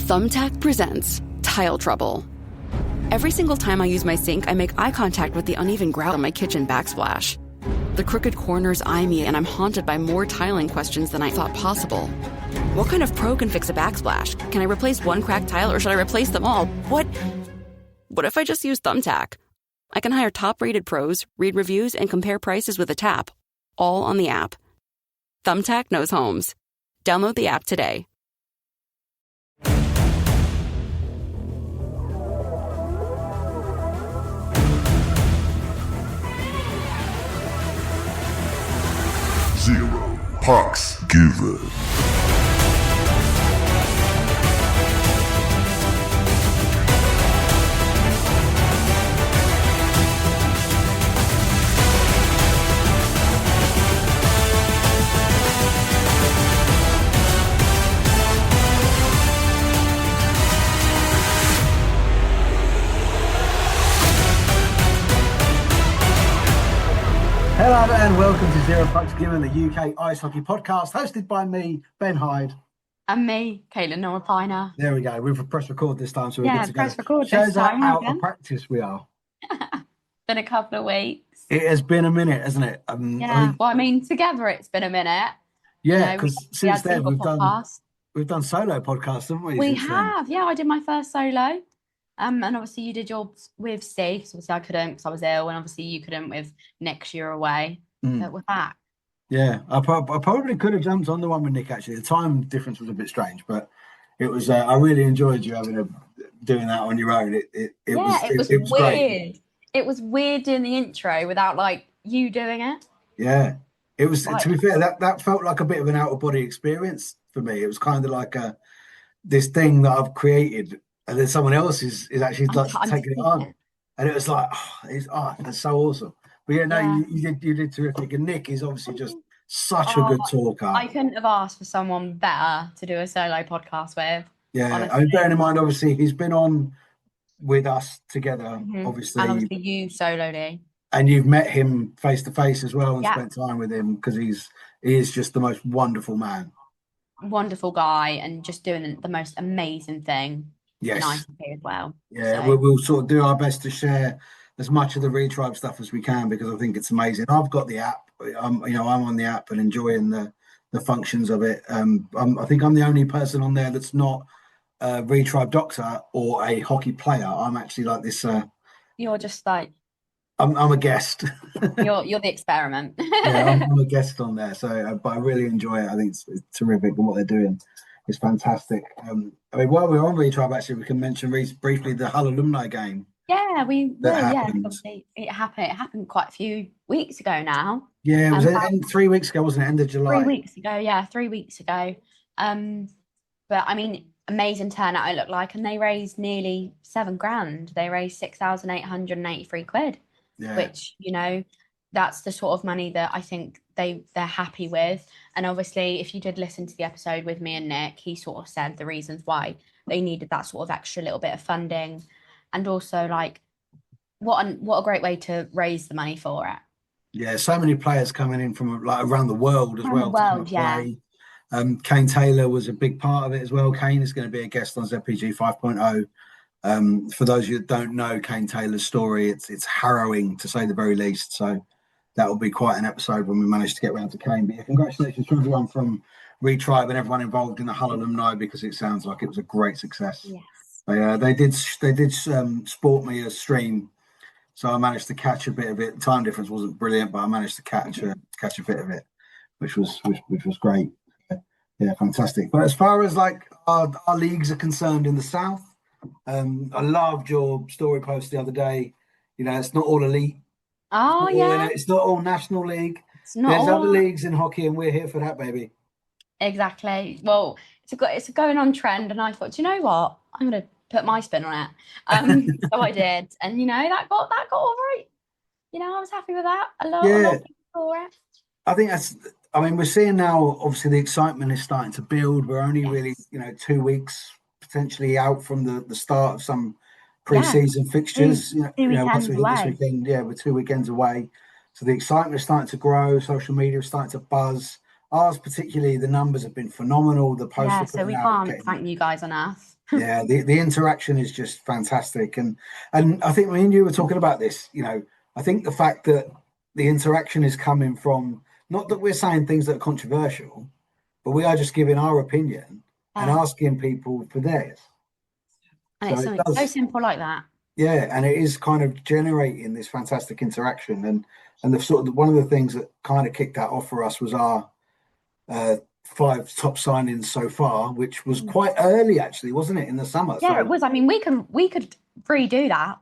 Thumbtack presents Tile Trouble. Every single time I use my sink, I make eye contact with the uneven grout on my kitchen backsplash. The crooked corners eye me, and I'm haunted by more tiling questions than I thought possible. What kind of pro can fix a backsplash? Can I replace one cracked tile, or should I replace them all? What if I just use Thumbtack? I can hire top-rated pros, read reviews, and compare prices with a tap, all on the app. Thumbtack knows homes. Download the app today. Zero pucks given. Hello and welcome to Zero Pucks Given, the UK ice hockey podcast, hosted by me, Ben Hyde. And me, Katelin, no reply. There we go. We've press record this time, so we're good to go. Press record Shows this time. out of practice we are. Been a couple of weeks. It has been a minute, hasn't it? I mean, together it's been a minute. Yeah, because since then we've done solo podcasts, haven't we? We have. Yeah, I did my first solo. And obviously you did yours with Steve, because obviously I couldn't because I was ill, and obviously you couldn't with Nick, you're away. But we're back. Yeah, I probably could have jumped on the one with Nick, actually. The time difference was a bit strange, but it was. I really enjoyed you doing that on your own. It was weird. Great. It was weird doing the intro without you doing it. Yeah, it was. To be fair, that felt like a bit of an out of body experience for me. It was kind of like this thing that I've created, and then someone else is actually taking it on, and it was like, that's so awesome. But you did terrific, and Nick is obviously just such a good talker. I couldn't have asked for someone better to do a solo podcast with. Yeah, honestly. I mean, bearing in mind, obviously, he's been on with us together, obviously. And obviously you solely. And you've met him face to face as well and spent time with him, because he is just the most wonderful man. Wonderful guy, and just doing the most amazing thing. Yes. Nice to be as well. Yeah, so we'll sort of do our best to share as much of the Retribe stuff as we can, because I think it's amazing. I've got the app. I'm on the app and enjoying the functions of it. I think I'm the only person on there that's not a Retribe doctor or a hockey player. I'm actually like this. You're just like. I'm a guest. You're the experiment. Yeah, I'm a guest on there. So, but I really enjoy it. I think it's terrific, and what they're doing is fantastic. I mean, while we're on Retribe, actually, we can mention briefly the Hull alumni game. Yeah, obviously it happened. It happened quite a few weeks ago now. Yeah, it was 3 weeks ago, wasn't it? End of July. 3 weeks ago, yeah, 3 weeks ago. But I mean, amazing turnout it looked like, and they raised nearly £7,000. They raised £6,883, which that's the sort of money that I think they're happy with. And obviously, if you did listen to the episode with me and Nick, he sort of said the reasons why they needed that sort of extra little bit of funding. And also, what a great way to raise the money for it. Yeah, so many players coming in from around the world as well. Play. Kane Taylor was a big part of it as well. Kane is going to be a guest on ZPG 5.0. For those of you that don't know Kane Taylor's story, it's harrowing to say the very least. So that will be quite an episode when we manage to get round to Kane. But yeah, congratulations to everyone from Retribe and everyone involved in the Hull alumni, because it sounds like it was a great success. Yes. They did sport me a stream, so I managed to catch a bit of it. Time difference wasn't brilliant, but I managed to catch a bit of it, which was great. Yeah, fantastic. But as far as our leagues are concerned in the South, I loved your story post the other day. It's not all elite. Oh, it's not all National League. There's other leagues in hockey, and we're here for that, baby. Exactly. Well, it's a going on trend, and I thought, you know what? I'm going to put my spin on it. So I did, and that got all right. I was happy with that. A lot of people saw it. I think we're seeing now, obviously, the excitement is starting to build. We're only really, 2 weeks potentially out from the start of some pre-season fixtures. Possibly this weekend. Yeah, we're 2 weekends away. So the excitement is starting to grow. Social media is starting to buzz. Ours particularly, the numbers have been phenomenal. The posts so we can't thank you guys enough. Yeah, the interaction is just fantastic, and I think me and you were talking about this. I think the fact that the interaction is coming from, not that we're saying things that are controversial, but we are just giving our opinion and asking people for theirs. And So it's it something does, so simple like that. yeah, and it is kind of generating this fantastic interaction, and the sort of one of the things that kind of kicked that off for us was our 5 top signings so far, which was quite early, actually, wasn't it, in the summer? Yeah, So it was. I mean, we could redo that.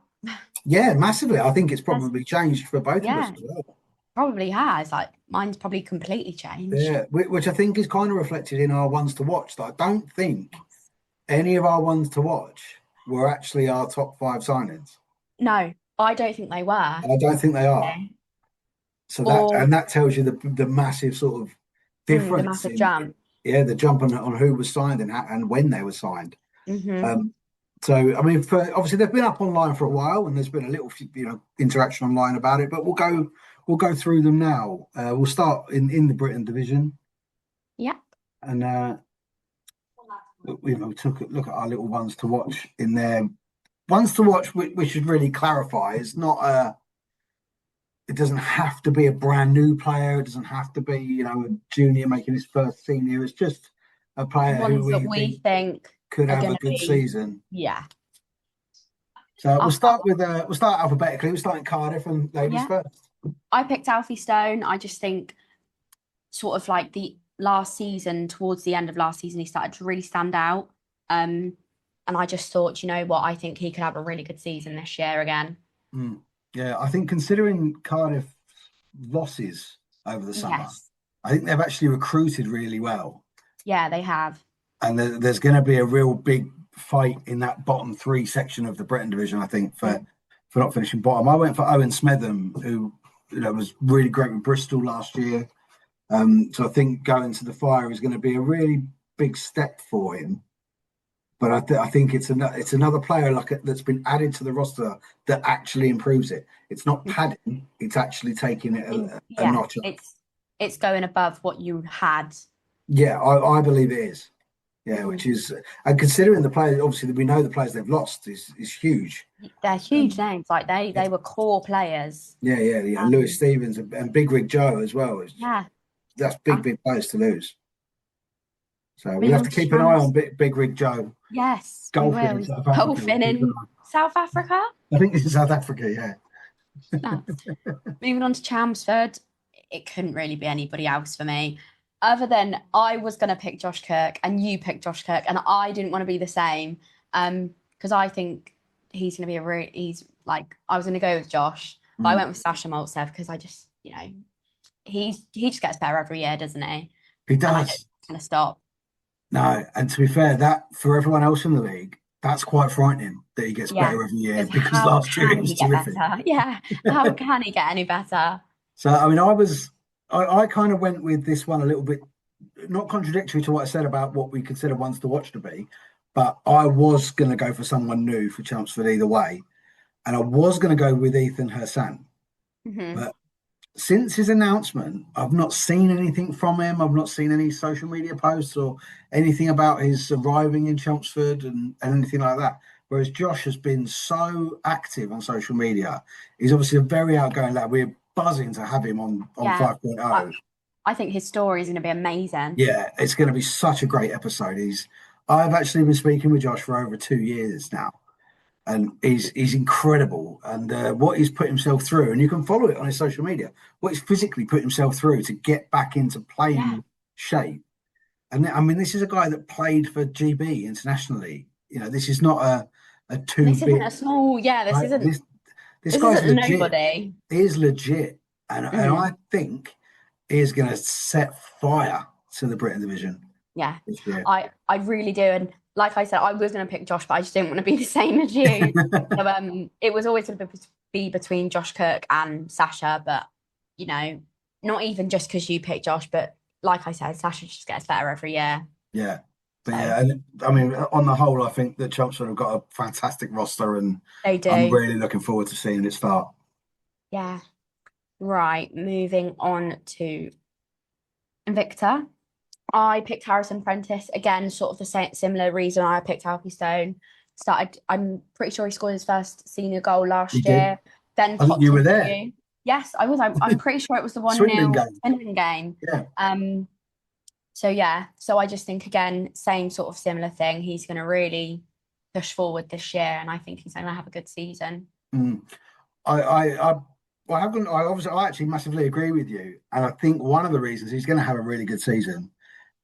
yeah, massively. I think it's probably changed for both of us Yeah, as well. probably has. Like mine's probably completely changed. Yeah, which I think is kind of reflected in our ones to watch. That I don't think any of our ones to watch were actually our top 5 signings. No, I don't think they were. And I don't think they are. Okay. So Or that tells you the massive sort of the difference massive in, jump. yeah, the jump on who was signed and when they were signed. Hmm. So I mean, obviously they've been up online for a while, and there's been a little interaction online about it. But we'll go through them now. We'll start in the Britton Division, Yeah. and we took a look at our little ones to watch in there. Ones to watch, we should really clarify, is not a. It doesn't have to be a brand new player. It doesn't have to be a junior making his first senior. It's just a player who Ones that we think could are have going a to good be. season. Yeah. So we'll start alphabetically. We'll start in Cardiff and ladies first. I picked Alfie Stone. I just think sort of like the last season, towards the end of last season, he started to really stand out. And I just thought, you know what, I think he could have a really good season this year again. Yeah, I think considering Cardiff losses over the summer, I think they've actually recruited really well. Yeah, they have. And there's going to be a real big fight in that bottom 3 section of the Britton Division, I think, for not finishing bottom. I went for Owen Smetham, who was really great with Bristol last year. So I think going to the Fire is going to be a really big step for him. But I think it's another player that's been added to the roster that actually improves it. It's not padding; it's actually taking it a notch up. It's going above what you had. Yeah, I believe it is. Yeah, which is, and considering the players, obviously we know the players they've lost is huge. They're huge names. Like they were core players. Yeah. Lewis Stevens and Big Rig Joe as well. That's big players to lose. So we'll have to keep an eye on Big Rig Joe. Yes, golfing in South Africa. I think it's in South Africa. Yeah. No. Moving on to Chelmsford, it couldn't really be anybody else for me, other than I was going to pick Josh Kirk and you picked Josh Kirk, and I didn't want to be the same, because I think he's going to be I was going to go with Josh, but I went with Sasha Maltsev because I just, he just gets better every year, doesn't he? He does. It's going to stop. No, and to be fair, that for everyone else in the league, that's quite frightening that he gets better every year, because last year he was terrific. Yeah, how can he get any better? So I mean, I kind of went with this one a little bit, not contradictory to what I said about what we consider ones to watch to be, but I was going to go for someone new for Chelmsford either way, and I was going to go with Ethan Hersan, but since his announcement, I've not seen anything from him. I've not seen any social media posts or anything about his arriving in Chelmsford and anything like that. Whereas Josh has been so active on social media. He's obviously a very outgoing lad. We're buzzing to have him on 5.0. I think his story is going to be amazing. Yeah, it's going to be such a great episode. I've actually been speaking with Josh for over 2 years now. And he's incredible, and what he's put himself through, and you can follow it on his social media, what he's physically put himself through to get back into playing shape. And I mean, this is a guy that played for GB internationally. This is not a two. This isn't a small. Yeah, this isn't. This guy's isn't legit. nobody. He is legit, and I think he is going to set fire to the Britton Division. Yeah, I really do, and like I said, I was going to pick Josh, but I just didn't want to be the same as you. So it was always going to be between Josh Kirk and Sasha, but not even just because you picked Josh, but like I said, Sasha just gets better every year. Yeah. But and I mean, on the whole, I think that Chelmsford have got a fantastic roster, and they do. I'm really looking forward to seeing it start. Yeah. Right. Moving on to Invicta. I picked Harrison Prentice again, sort of the same similar reason I picked Alfie Stone. I'm pretty sure he scored his first senior goal He last did. year. Then I think popped you were in for there. you. Yes, I was. I'm pretty sure it was the Swindon 1-0 game. Swindon game. Yeah. So yeah, so I just think again, same sort of similar thing. He's going to really push forward this year, and I think he's going to have a good season. Mm. I actually massively agree with you, and I think one of the reasons he's going to have a really good season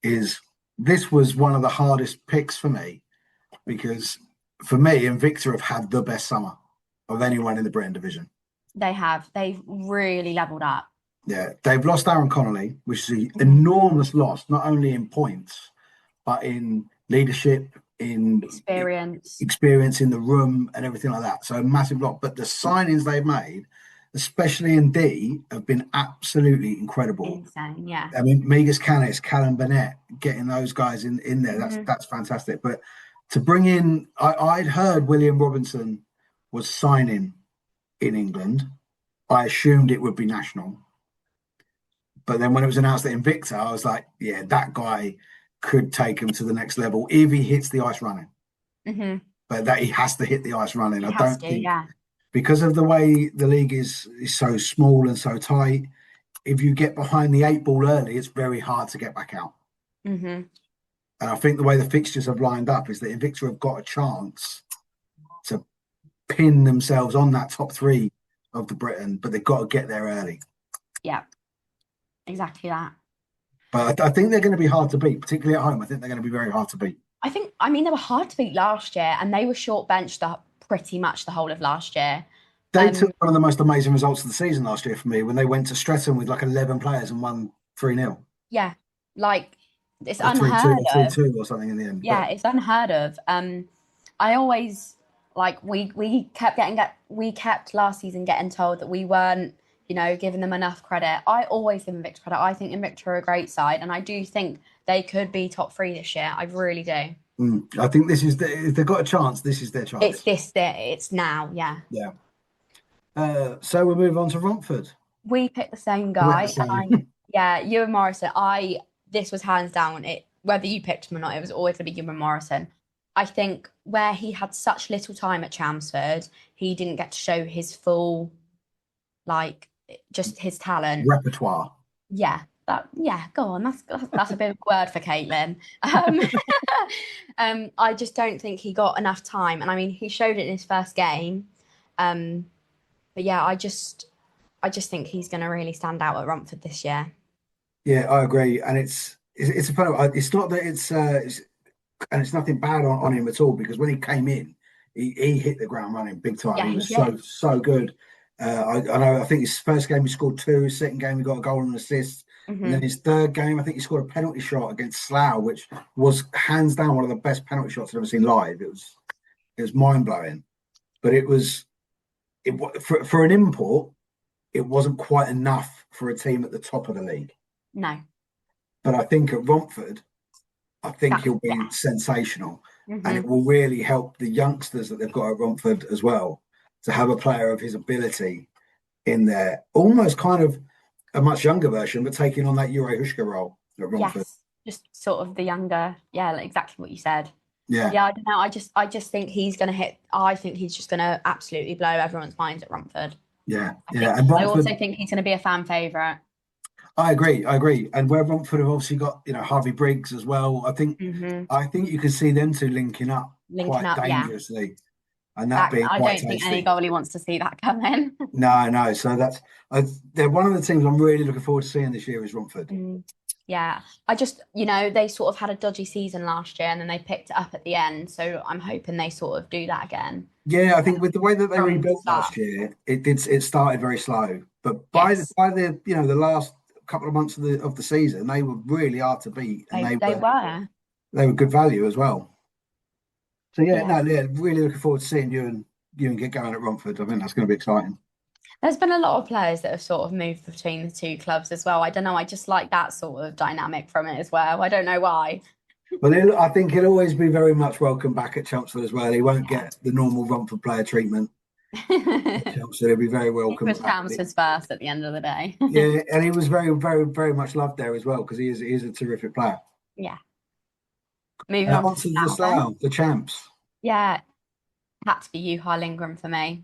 is this was one of the hardest picks for me, because for me, Invicta have had the best summer of anyone in the Britton Division. They've really leveled up. Yeah, they've lost Aaron Connolly, which is an enormous loss, not only in points, but in leadership, in experience in the room and everything like that. So a massive lot. But the signings they've made, especially in D, have been absolutely incredible. Insane, yeah. I mean, Megas Canis, Callum Burnett, getting those guys in there, that's fantastic. But to bring in, I'd heard William Robinson was signing in England. I assumed it would be national. But then when it was announced that Invicta, I was like, yeah, that guy could take him to the next level if he hits the ice running. But that he has to hit the ice running. I don't think, because of the way the league is so small and so tight, if you get behind the 8 ball early, it's very hard to get back out. And I think the way the fixtures have lined up is that Invicta have got a chance to pin themselves on that top 3 of the Britain, but they've got to get there early. Yeah, exactly that. But I think they're going to be hard to beat, particularly at home. I think they're going to be very hard to beat. I mean, they were hard to beat last year, and they were short benched pretty much the whole of last year. They took one of the most amazing results of the season last year for me when they went to Streatham with like 11 players and won 3-0. Yeah, like it's or unheard 3-2, of. 3-2 or something in the end. Yeah, it's unheard of. I always we kept last season getting told that we weren't, giving them enough credit. I always give Invicta credit. I think Invicta are a great side, and I do think they could be top 3 this year. I really do. I think if they've got a chance, this is their chance. It's now, yeah. Yeah. So we'll move on to Romford. We picked the same guy. Ewan Morrison. This was hands down it. Whether you picked him or not, it was always going to be Ewan Morrison. I think where he had such little time at Chelmsford, he didn't get to show his full, just his talent. Repertoire. Yeah. Go on. That's a big word for Katelin. I just don't think he got enough time. And I mean, he showed it in his first game. But yeah, I just think he's going to really stand out at Romford this year. Yeah, I agree. And it's not that it's nothing bad on him at all, because when he came in, he hit the ground running big time. Yeah, he was so good. I think his first game he scored 2, second game he got a goal and an assist. And then his third game, I think he scored a penalty shot against Slough, which was hands down one of the best penalty shots I've ever seen live. It was mind blowing, but for an import, it wasn't quite enough for a team at the top of the league. No, but I think at Romford, he'll be sensational, and it will really help the youngsters that they've got at Romford as well to have a player of his ability in there, almost kind of a much younger version, but taking on that Jure Huška role at Romford. Yes, just sort of the younger, exactly what you said. Yeah, I don't know. I just think he's going to hit. I think he's just going to absolutely blow everyone's minds at Romford. Yeah, and Romford, I also think he's going to be a fan favourite. I agree. And where Romford have obviously got Harvey Briggs as well, I think you can see them two linking up quite dangerously. Yeah. And that being quite tasty. I don't think any goalie wants to see that coming. No. So they're one of the teams I'm really looking forward to seeing this year is Romford. Yeah. I just, they sort of had a dodgy season last year and then they picked it up at the end. So I'm hoping they sort of do that again. Yeah, I think with the way that they rebuilt last year, it started very slow. But by the the last couple of months of the season, they were really hard to beat. And they were good value as well. So really looking forward to seeing you and get going at Romford. I think that's going to be exciting. There's been a lot of players that have sort of moved between the two clubs as well. I don't know. I just like that sort of dynamic from it as well. I don't know why. Well, I think he'll always be very much welcome back at Chelmsford as well. He won't get the normal Romford player treatment. Chelmsford, he'll be very welcome. He was Chelmsford's first at the end of the day. Yeah, and he was very, very, very much loved there as well because he is a terrific player. Yeah. Moving on On to to the Slough then. Slough, the champs. Yeah, had to be Juha Lindgren for me.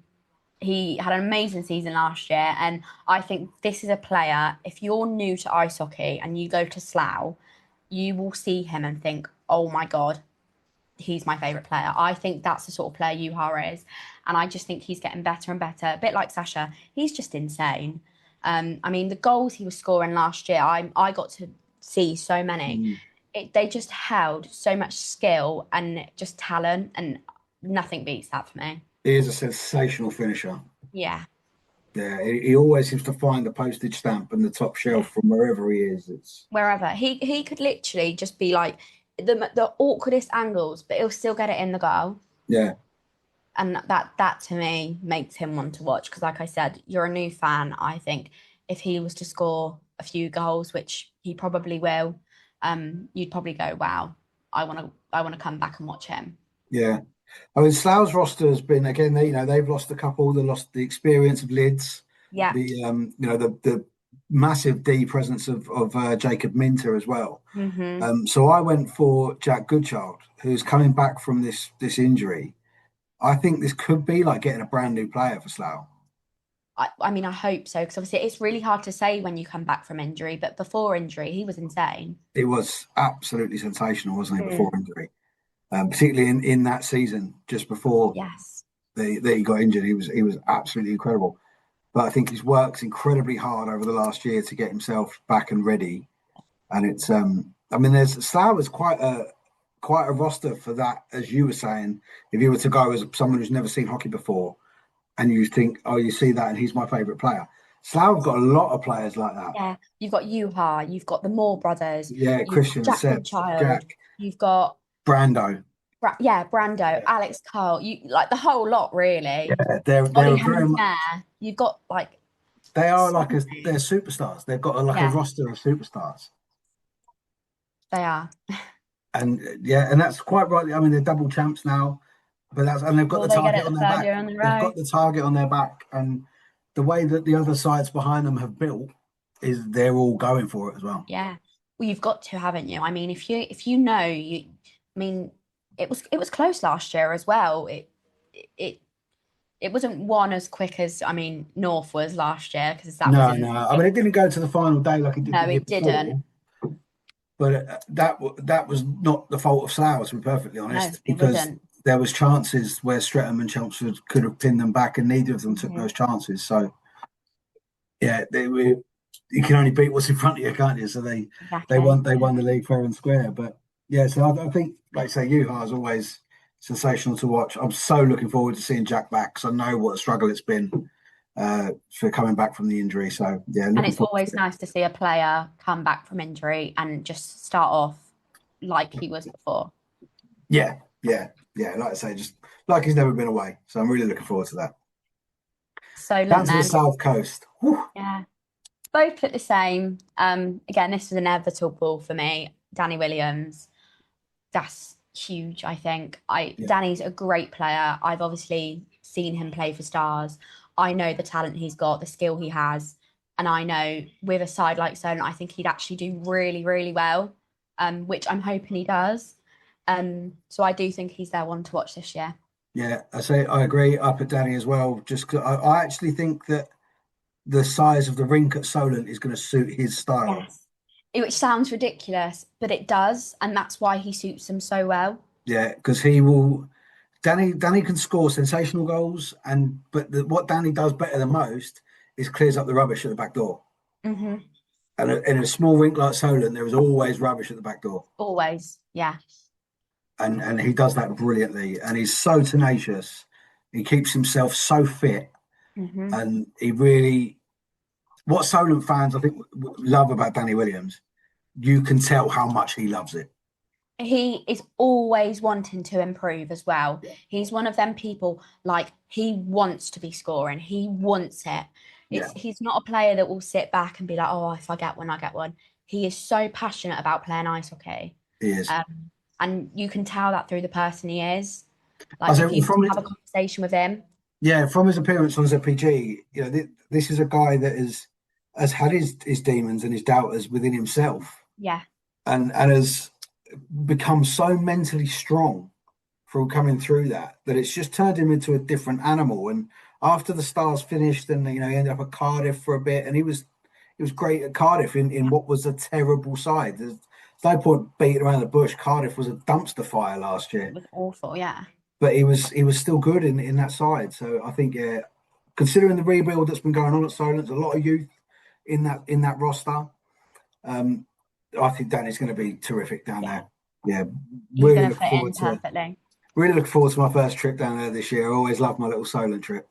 He had an amazing season last year, and I think this is a player, if you're new to ice hockey and you go to Slough, you will see him and think, oh my God, he's my favourite player. I think that's the sort of player Juha is. And I just think he's getting better and better. A bit like Sasha, he's just insane. I mean, the goals he was scoring last year, I got to see so many. They just held so much skill and just talent, and nothing beats that for me. He is a sensational finisher. Yeah. Yeah, he always seems to find the postage stamp and the top shelf from wherever he is. It's Wherever. He could literally just be like the awkwardest angles, but he'll still get it in the goal. yeah, And that to me makes him one to watch because, like I said, you're a new fan. I think if he was to score a few goals, which he probably will, you'd probably go, "Wow, I want to come back and watch him." yeah. I mean, Slough's roster has been again. They've lost a couple. They lost the experience of Lids. Yeah. The massive D presence of Jacob Minter as well. Mm-hmm. So I went for Jack Goodchild, who's coming back from this injury. I think this could be like getting a brand new player for Slough. I mean, I hope so, because obviously it's really hard to say when you come back from injury, but before injury, he was insane. It was absolutely sensational, wasn't it, before injury? Particularly in that season, just before Yes. he got injured, he was absolutely incredible. But I think he's worked incredibly hard over the last year to get himself back and ready. And it's there's Slough is quite a roster for that, as you were saying. If you were to go as someone who's never seen hockey before, and you think, oh, you see that, and he's my favourite player. Slough have got a lot of players like that. Yeah, you've got Juha, you've got the Moore brothers, Yeah, Christian, Jack Seb, Goodchild, Jack, you've got Brando. Brando, Alex Carl, you like the whole lot really. Yeah, they're Ollie very much. there. You've got like They are they're superstars. They've got a roster of superstars. They are. And and that's quite right. I mean, they're double champs now, but they've got the target on their back. They've got the target on their back, and the way that the other sides behind them have built is they're all going for it as well. Yeah. Well, you've got to, haven't you? I mean, if you know, I mean, it was close last year as well. It wasn't one as quick as North was last year because that no. I mean, it didn't go to the final day like it did. No, it didn't. But that was not the fault of Slough, to be perfectly honest, no, because there was chances where Streatham and Chelmsford could have pinned them back, and neither of them took those chances. So, yeah, you can only beat what's in front of you, can't you? So they won the league fair and square. But yeah, so I think, like I say, Juha is always sensational to watch. I'm so looking forward to seeing Jack back because I know what a struggle it's been for coming back from the injury. So yeah, and it's always nice to see a player come back from injury and just start off like he was before. Yeah. Like I say, just like he's never been away. So I'm really looking forward to that. So down to the South Coast. Whew. Yeah, both look the same. Again, this was inevitable for me. Danny Williams, that's huge. I think Danny's a great player. I've obviously seen him play for Stars. I know the talent he's got, the skill he has, and I know with a side like Solent, I think he'd actually do really, really well, which I'm hoping he does. So I do think he's their one to watch this year. Yeah, I agree. I put Danny as well. Just 'cause I actually think that the size of the rink at Solent is going to suit his style. Yes. Which sounds ridiculous, but it does, and that's why he suits them so well. Yeah, because he will. Danny can score sensational goals, but what Danny does better than most is clears up the rubbish at the back door. Mm-hmm. And in a small rink like Solent, there is always rubbish at the back door. Always, yeah. And he does that brilliantly, and he's so tenacious. He keeps himself so fit, and he really. What Solent fans, I think, love about Danny Williams, you can tell how much he loves it. He is always wanting to improve as well. Yeah. He's one of them people, like, he wants to be scoring. He wants it. He's not a player that will sit back and be like, oh, if I get one, I get one. He is so passionate about playing ice hockey. He is. And you can tell that through the person he is. Like, if you have a conversation with him. Yeah, from his appearance on ZPG, this is a guy that has had his demons and his doubters within himself. Yeah. And has become so mentally strong from coming through that it's just turned him into a different animal. And after the Stars finished, and he ended up at Cardiff for a bit, and he was great at Cardiff in what was a terrible side. There's no point beating around the bush. Cardiff was a dumpster fire last year. It was awful, yeah. But he was still good in that side. So I think, considering the rebuild that's been going on at Solent, a lot of youth in that roster. I think Danny's going to be terrific down there. Yeah, he's really going to fit in perfectly. Really looking forward to my first trip down there this year. I always love my little Solent trip.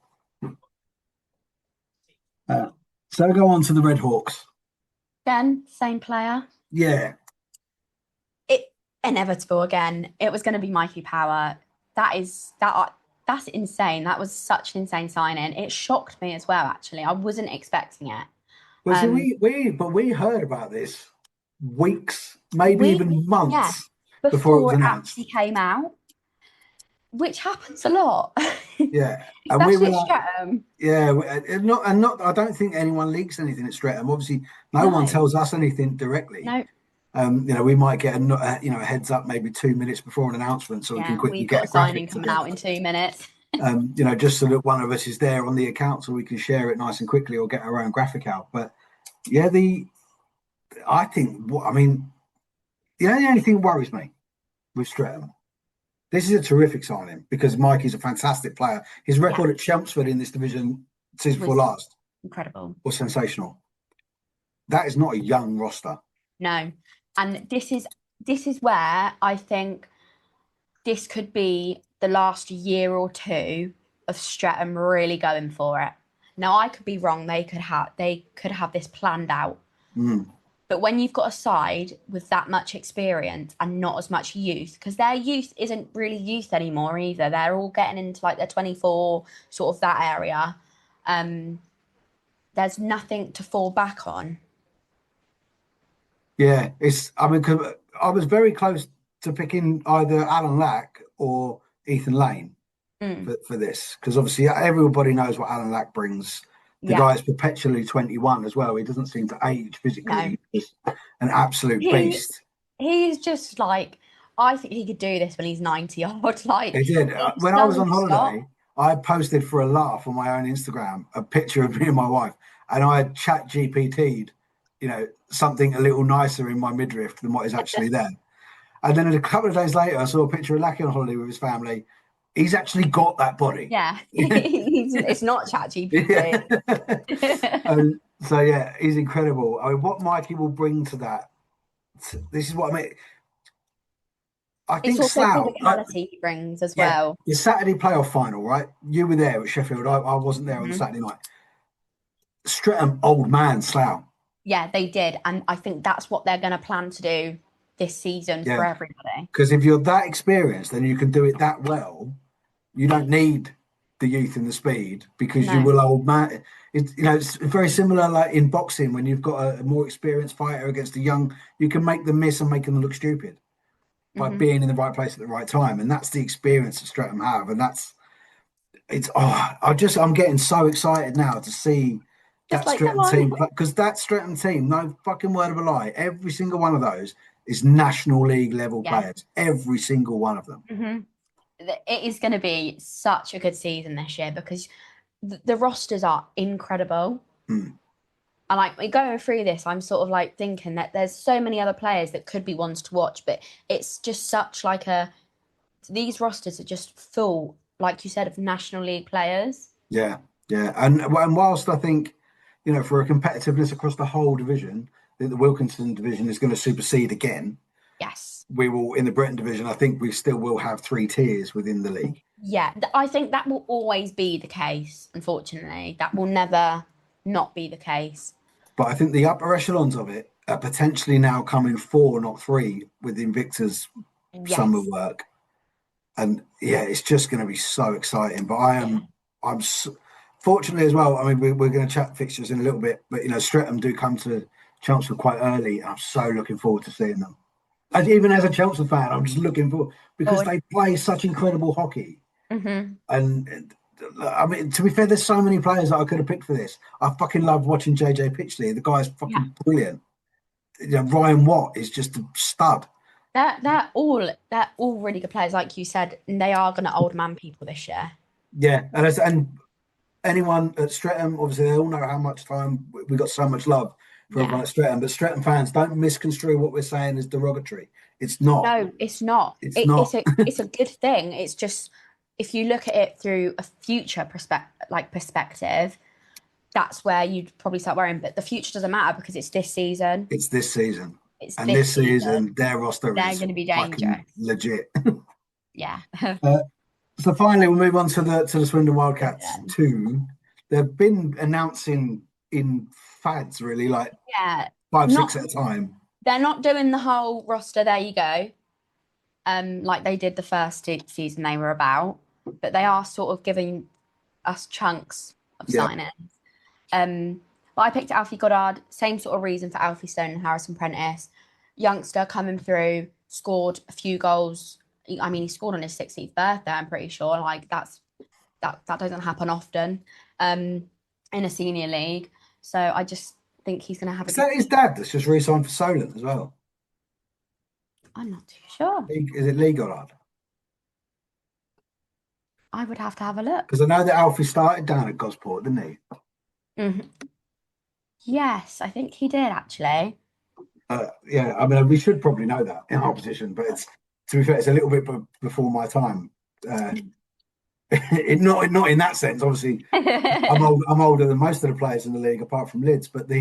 So go on to the Red Hawks. Again, same player. Yeah. Inevitable again. It was going to be Mikey Power. That's insane. That was such an insane signing. It shocked me as well, actually. I wasn't expecting it. Well, so we heard about this weeks, maybe even months before it was announced. Actually came out, which happens a lot. Yeah, and we were like, Streatham. Yeah, not. I don't think anyone leaks anything at Streatham. Obviously, no one tells us anything directly. No. We might get a heads up maybe 2 minutes before an announcement, so we can quickly get a signing coming out in 2 minutes. Just so that one of us is there on the account, so we can share it nice and quickly, or get our own graphic out. But yeah, the only thing that worries me with Streatham, this is a terrific signing because Mikey's a fantastic player. His record at Chelmsford in this division season before last, incredible, was sensational. That is not a young roster. No. And this is where I think this could be the last year or two of Streatham really going for it. Now, I could be wrong. They could have this planned out. But when you've got a side with that much experience and not as much youth, because their youth isn't really youth anymore either. They're all getting into like their 24, sort of that area. There's nothing to fall back on. Yeah, cause I was very close to picking either Alan Lack or Ethan Lane for this, because obviously everybody knows what Alan Lack brings. The guy is perpetually 21 as well. He doesn't seem to age physically. No. He's an absolute beast. He's just like, I think he could do this when he's 90 odd. Like, he did. When I was on holiday, I posted for a laugh on my own Instagram a picture of me and my wife, and I had chat GPT'd, something a little nicer in my midriff than what is actually there. And then a couple of days later, I saw a picture of Lackey on holiday with his family. He's actually got that body. Yeah, it's not ChatGPT. So yeah, he's incredible. I mean, what Mikey will bring to that. This is what I mean. I think it's also the physicality he brings as well. The Saturday playoff final, right? You were there at Sheffield. I wasn't there on Saturday night. Streatham, old man Slough. Yeah, they did, and I think that's what they're going to plan to do this season for everybody. Because if you're that experienced, then you can do it that well. You don't need the youth and the speed, because you will old man. It's very similar like in boxing, when you've got a more experienced fighter against a young, you can make them miss and make them look stupid by being in the right place at the right time. And that's the experience that Streatham have. And I'm getting so excited now to see that Streatham team, because that Streatham team, no fucking word of a lie, every single one of those is National League level players. Every single one of them. It is going to be such a good season this year, because the rosters are incredible. And like going through this, I'm sort of like thinking that there's so many other players that could be ones to watch, but it's just such like these rosters are just full, like you said, of National League players. Yeah. And whilst I think, for a competitiveness across the whole division, the Wilkinson division is going to supersede again. Yes. We will, in the Britton division, I think we still will have 3 tiers within the league. Yeah, I think that will always be the case, unfortunately. That will never not be the case. But I think the upper echelons of it are potentially now coming 4, not 3, with Invicta's summer work. And yeah, it's just going to be so exciting. But I'm fortunately as well, I mean, we're going to chat fixtures in a little bit, but, Streatham do come to Chelmsford quite early. I'm so looking forward to seeing them. And even as a Chelsea fan, I'm just looking forward, because they play such incredible hockey. And I mean, to be fair, there's so many players that I could have picked for this. I fucking love watching JJ Pitchley. The guy's fucking brilliant. Ryan Watt is just a stud. they're all really good players, like you said, and they are going to old man people this year. Yeah, and anyone at Streatham, obviously, they all know how much time we got, so much love for everyone at Streatham. But Streatham fans, don't misconstrue what we're saying as derogatory. It's not. No, it's not. It's not. It's a good thing. It's just if you look at it through a future perspective, that's where you'd probably start worrying. But the future doesn't matter because it's this season. It's this season. And this season, their roster they're is going to be dangerous. Legit. Yeah. So finally, we'll move on to the Swindon Wildcats 2. They've been announcing in fads, really, like 5, 6 at a time. They're not doing the whole roster. There you go. Like they did the first season they were about, but they are sort of giving us chunks of signings. But I picked Alfie Goddard, same sort of reason for Alfie Stone and Harrison Prentice. Youngster coming through, scored a few goals. I mean, he scored on his 16th birthday, I'm pretty sure. Like that doesn't happen often in a senior league. So I just think he's going to have Is that his dad that's just re-signed for Solent as well? I'm not too sure. Is it Lee Goddard? I would have to have a look. Because I know that Alfie started down at Gosport, didn't he? Mm-hmm. Yes, I think he did actually. Yeah, I mean, we should probably know that in our position, but to be fair, it's a little bit before my time. Not in that sense. Obviously, I'm older than most of the players in the league, apart from Lids. But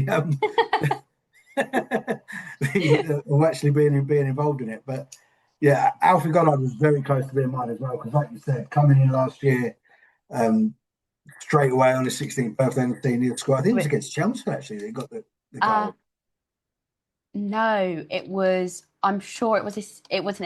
or actually being involved in it. But yeah, Alfie Goddard was very close to being mine as well, because like you said, coming in last year, straight away on his 16th birthday in the senior squad. I think it was against Chelmsford actually. They got the goal. No, it was. I'm sure it wasn't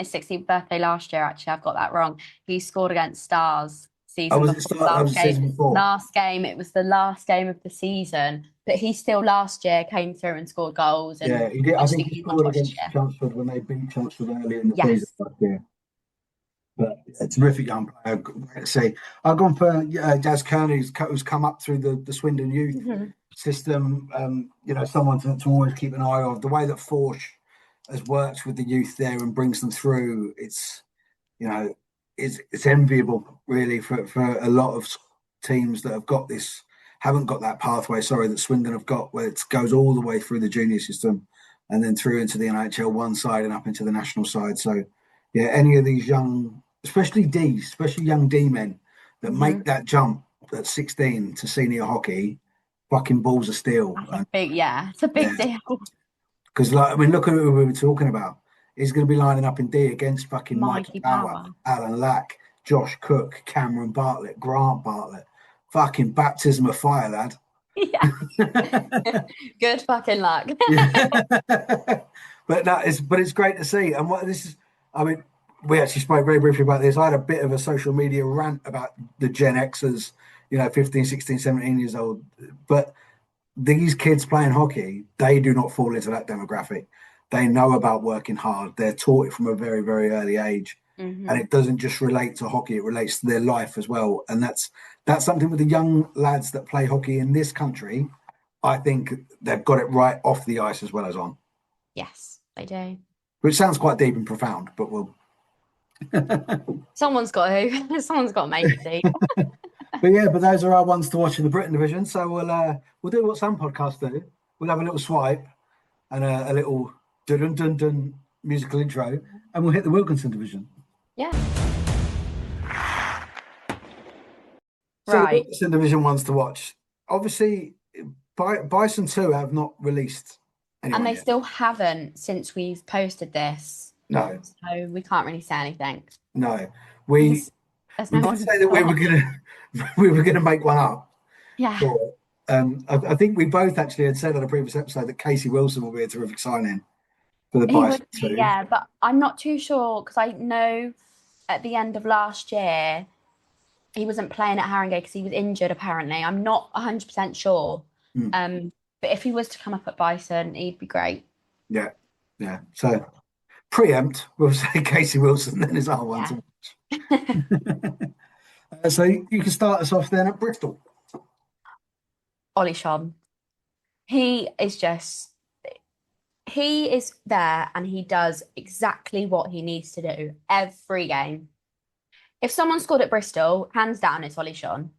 his 16th birthday last year. Actually, I've got that wrong. He scored against Stars season before. Last game. It was the last game of the season, but he still last year came through and scored goals. And yeah, he did. I think he scored against Chelmsford when they beat Chelmsford early in the season last year. But a terrific young player. Great to see. I've gone for Jazz Kearney, who's come up through the Swindon youth system. Someone to always keep an eye on. The way that Forsh has worked with the youth there and brings them through, it's enviable really for a lot of teams that haven't got that pathway. That Swindon have got, where it goes all the way through the junior system and then through into the NHL one side and up into the national side. So yeah, any of these young, especially young D men that make that jump at 16 to senior hockey, fucking balls of steel. It's a big deal. Because look at who we were talking about. He's going to be lining up in D against fucking Mikey Bauer, Alan Lack, Josh Cook, Cameron Bartlett, Grant Bartlett. Fucking baptism of fire, lad. Yeah. Good fucking luck. But it's great to see. And what this is, we actually spoke very briefly about this. I had a bit of a social media rant about the Gen Xers, 15, 16, 17 years old. But these kids playing hockey, they do not fall into that demographic. They know about working hard. They're taught it from a very, very early age. And it doesn't just relate to hockey, it relates to their life as well. And that's something with the young lads that play hockey in this country. I think they've got it right off the ice as well as on. Yes, they do. Which sounds quite deep and profound, but we'll... Someone's got to make it deep. But those are our ones to watch in the Britton Division. So we'll do what some podcasts do. We'll have a little swipe and a little dun dun dun musical intro, and we'll hit the Wilkinson Division. Yeah. So the Wilkinson Division ones to watch. Obviously, Bison 2 have not released anyone and they yet. still haven't since we've posted this. No. So we can't really say anything. No. We might say that we were gonna make one up. Yeah. I think we both actually had said on a previous episode that Casey Wilson will be a terrific signing for the Bison 2. Yeah, but I'm not too sure because I know at the end of last year he wasn't playing at Haringey because he was injured apparently. I'm not 100% sure. But if he was to come up at Bison, he'd be great. Yeah. So preempt, we'll say Casey Wilson then is our one to watch. So you can start us off then at Bristol. Ollie Shon. He is just He is there and he does exactly what he needs to do every game. If someone scored at Bristol, hands down, it's Ollie Shawn.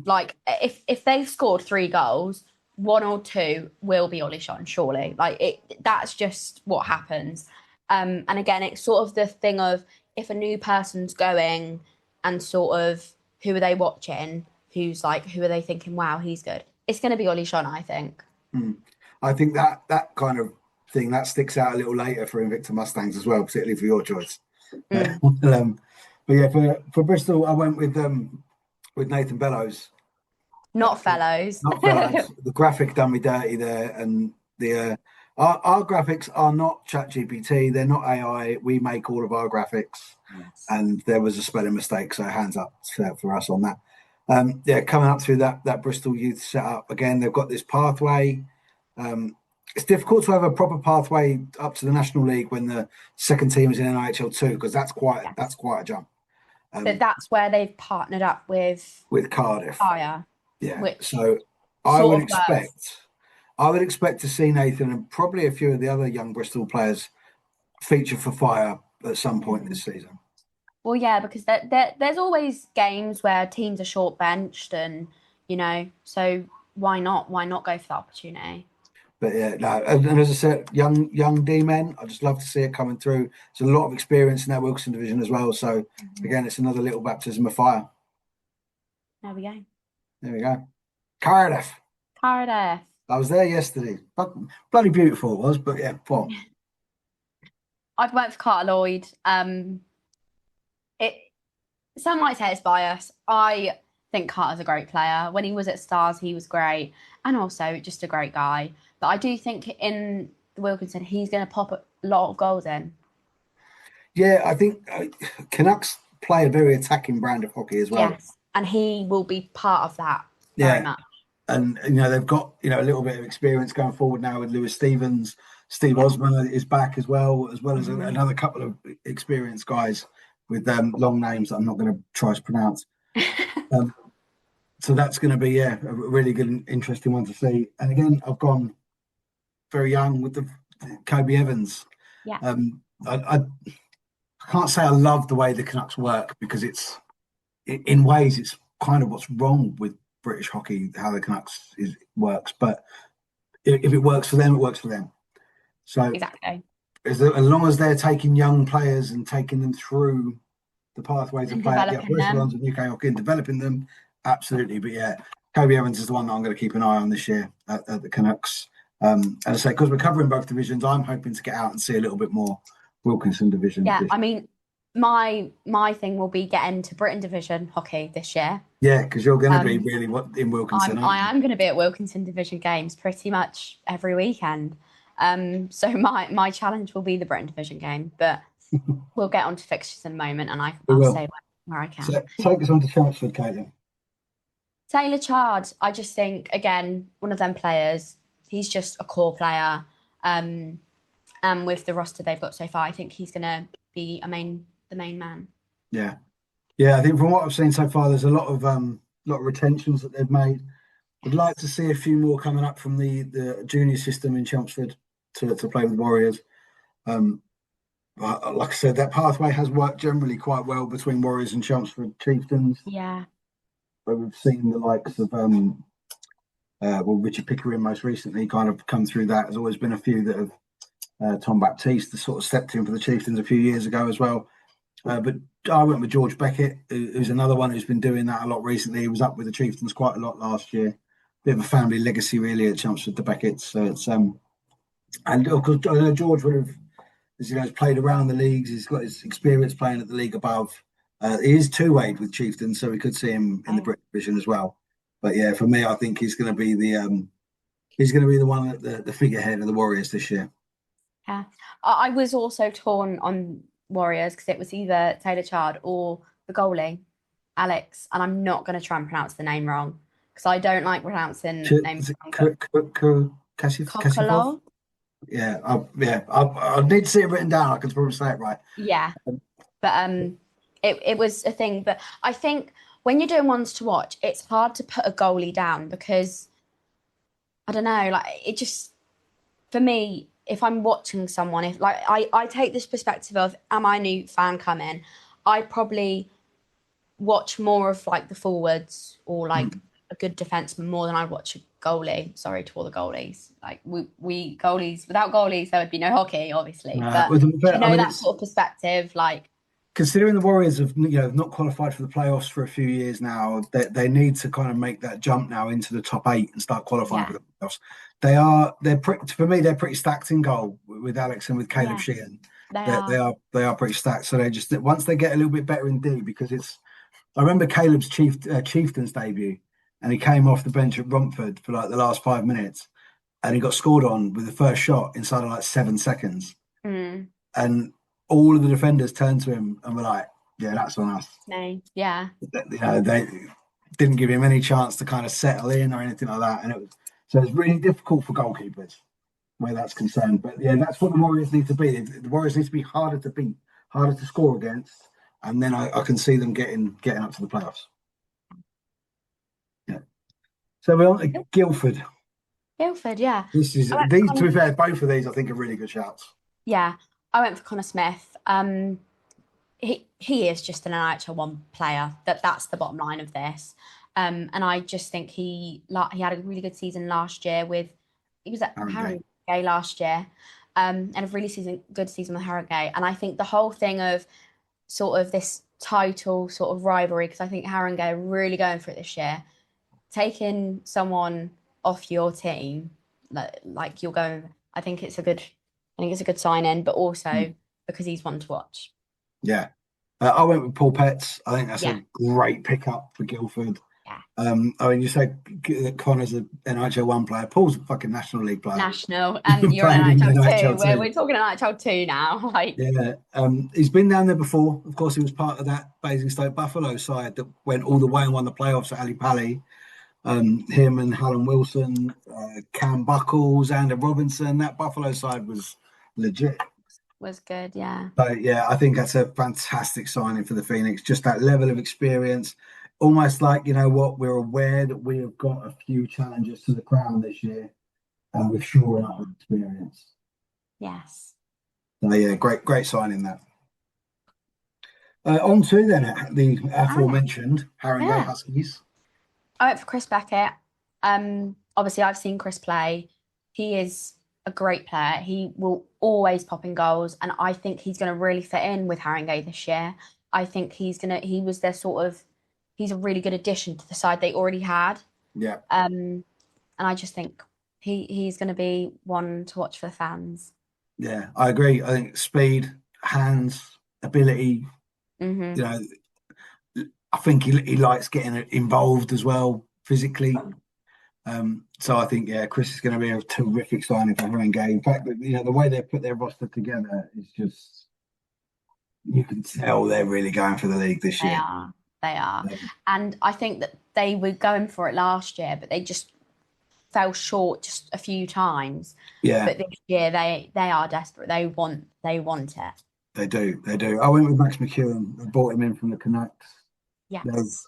Like, if they've scored 3 goals, 1 or 2 will be Ollie Shawn, surely. Like, that's just what happens. And again, it's sort of the thing of if a new person's going and sort of who are they watching? Who are they thinking, wow, he's good? It's going to be Ollie Shawn, I think. I think that kind of thing that sticks out a little later for Invicta Mustangs as well, particularly for your choice. But yeah, for Bristol, I went with Nathan Bellows. Not Fellows. Not Fellows. The graphic done me dirty there, and the our graphics are not ChatGPT. They're not AI. We make all of our graphics, and there was a spelling mistake, so hands up for us on that. Coming up through that Bristol youth setup again, they've got this pathway. It's difficult to have a proper pathway up to the National League when the second team is in NIHL 2 because that's quite a jump. But that's where they've partnered up with Cardiff. Fire. Yeah. So I would expect to see Nathan and probably a few of the other young Bristol players feature for Fire at some point this season. Well, yeah, because there's always games where teams are short benched, and so why not? Why not go for the opportunity? But yeah, no, and as I said, young D men, I just love to see it coming through. There's a lot of experience in that Wilkinson division as well. So again, it's another little baptism of fire. There we go. Cardiff. I was there yesterday. Bloody beautiful it was, but yeah, fun. I've went for Carter Lloyd. Some might say it's bias. I think Carter's a great player. When he was at Stars, he was great, and also just a great guy. But I do think in the Wilkinson, he's going to pop a lot of goals in. Yeah, I think Canucks play a very attacking brand of hockey as well. Yes, and he will be part of that very much. And they've got a little bit of experience going forward now with Lewis Stevens. Steve Osman is back as well as another couple of experienced guys with long names that I'm not going to try to pronounce. So that's going to be a really good and interesting one to see. And again, I've gone very young with the Kobe Evans. Yeah. I can't say I love the way the Canucks work because in ways it's kind of what's wrong with British hockey, how the Canucks works. But if it works for them, it works for them. So exactly. As long as they're taking young players and taking them through the pathways of play at the echelons of UK hockey and developing them, absolutely. But yeah, Kobe Evans is the one that I'm going to keep an eye on this year at the Canucks. And I say, because we're covering both divisions, I'm hoping to get out and see a little bit more Wilkinson Division. Yeah, I mean, my thing will be getting to Britton Division hockey this year. Yeah, because you're going to be really in Wilkinson. I am going to be at Wilkinson Division games pretty much every weekend. So my challenge will be the Britton Division game, but we'll get on to fixtures in a moment, and I'll say where I can. So take us on to Chelmsford, Katelin. Taylor Chard, I just think, again, one of them players. He's just a core player. And with the roster they've got so far, I think he's going to be the main man. Yeah. I think from what I've seen so far, there's a lot of retentions that they've made. I'd like to see a few more coming up from the junior system in Chelmsford to play with Warriors. Like I said, that pathway has worked generally quite well between Warriors and Chelmsford Chieftains. Yeah. Where we've seen the likes of Richard Pickering most recently kind of come through that. There's always been a few that have Tom Baptiste that sort of stepped in for the Chieftains a few years ago as well. But I went with George Beckett, who's another one who's been doing that a lot recently. He was up with the Chieftains quite a lot last year. Bit of a family legacy really at Chelmsford, the Becketts. So it's and of course I know George would have, as you know, played around the leagues. He's got his experience playing at the league above. He is two-wayed with Chieftains, so we could see him in the Britton Division as well. But yeah, for me, I think he's going to be the one at the figurehead of the Warriors this year. Yeah, I was also torn on Warriors because it was either Taylor Chard or the goalie, Alex, and I'm not going to try and pronounce the name wrong because I don't like pronouncing names wrong. Cassie? Yeah, I need to see it written down. I can probably say it right. Yeah, but it was a thing. But I think when you're doing ones to watch, it's hard to put a goalie down because I don't know, like for me, if I'm watching someone, if like I take this perspective of, am I a new fan coming? I probably watch more of like the forwards or like a good defenseman more than I'd watch a goalie. Sorry to all the goalies. Like we goalies, without goalies, there would be no hockey, obviously. But that sort of perspective, like considering the Warriors have not qualified for the playoffs for a few years now, they need to kind of make that jump now into the top 8 and start qualifying for the playoffs. For me, they're pretty stacked in goal with Alex and with Caleb Sheehan. They are pretty stacked. So they just, once they get a little bit better in D, because I remember Caleb's Chieftains debut, and he came off the bench at Romford for like the last 5 minutes, and he got scored on with the first shot inside of like 7 seconds. And all of the defenders turned to him and were like, "Yeah, that's on us." Yeah. They didn't give him any chance to kind of settle in or anything like that, and it's really difficult for goalkeepers where that's concerned. But yeah, that's what the Warriors need to be. The Warriors need to be harder to beat, harder to score against, and then I can see them getting up to the playoffs. Yeah. So we're on to Guildford. Yeah. These, to be fair, both of these I think are really good shouts. Yeah, I went for Connor Smith. He is just an NHL1 player. That's the bottom line of this. And I just think he had a really good season last year he was at Harrogate last year, and a really good season with Harrogate. And I think the whole thing of sort of this title sort of rivalry, because I think Harrogate are really going for it this year, taking someone off your team, like you're going, I think it's a good sign-in, but also because he's one to watch. Yeah. I went with Paul Petts. I think that's a great pickup for Guildford. Yeah. I mean, you say that Connor's an NHL1 player. Paul's a fucking National League player. National, and you're an NHL 2. We're talking NHL 2 now. He's been down there before. Of course, he was part of that Basingstoke Buffalo side that went all the way and won the playoffs at Ali Pally. Him and Hallam Wilson, Cam Buckles, Andrew Robinson. That Buffalo side was legit. Was good, yeah. So yeah, I think that's a fantastic signing for the Phoenix. Just that level of experience. Almost like, we're aware that we have got a few challenges to the crown this year, and we're shoring up with experience. Yes. So yeah, great signing that. On to then the aforementioned Harrogate Huskies. I went for Chris Beckett. Obviously, I've seen Chris play. He is a great player. He will always pop in goals, and I think he's going to really fit in with Harrogate this year. I think he's a really good addition to the side they already had. Yeah. And I just think he's going to be one to watch for the fans. Yeah, I agree. I think speed, hands, ability. I think he likes getting involved as well physically. So I think Chris is going to be a terrific signing for Harrogate. In fact, the way they put their roster together is just, you can tell they're really going for the league this year. They are. And I think that they were going for it last year, but they just fell short just a few times. Yeah. But this year they are desperate. They want it. They do. I went with Max McEwen. I brought him in from the Canucks. Yes.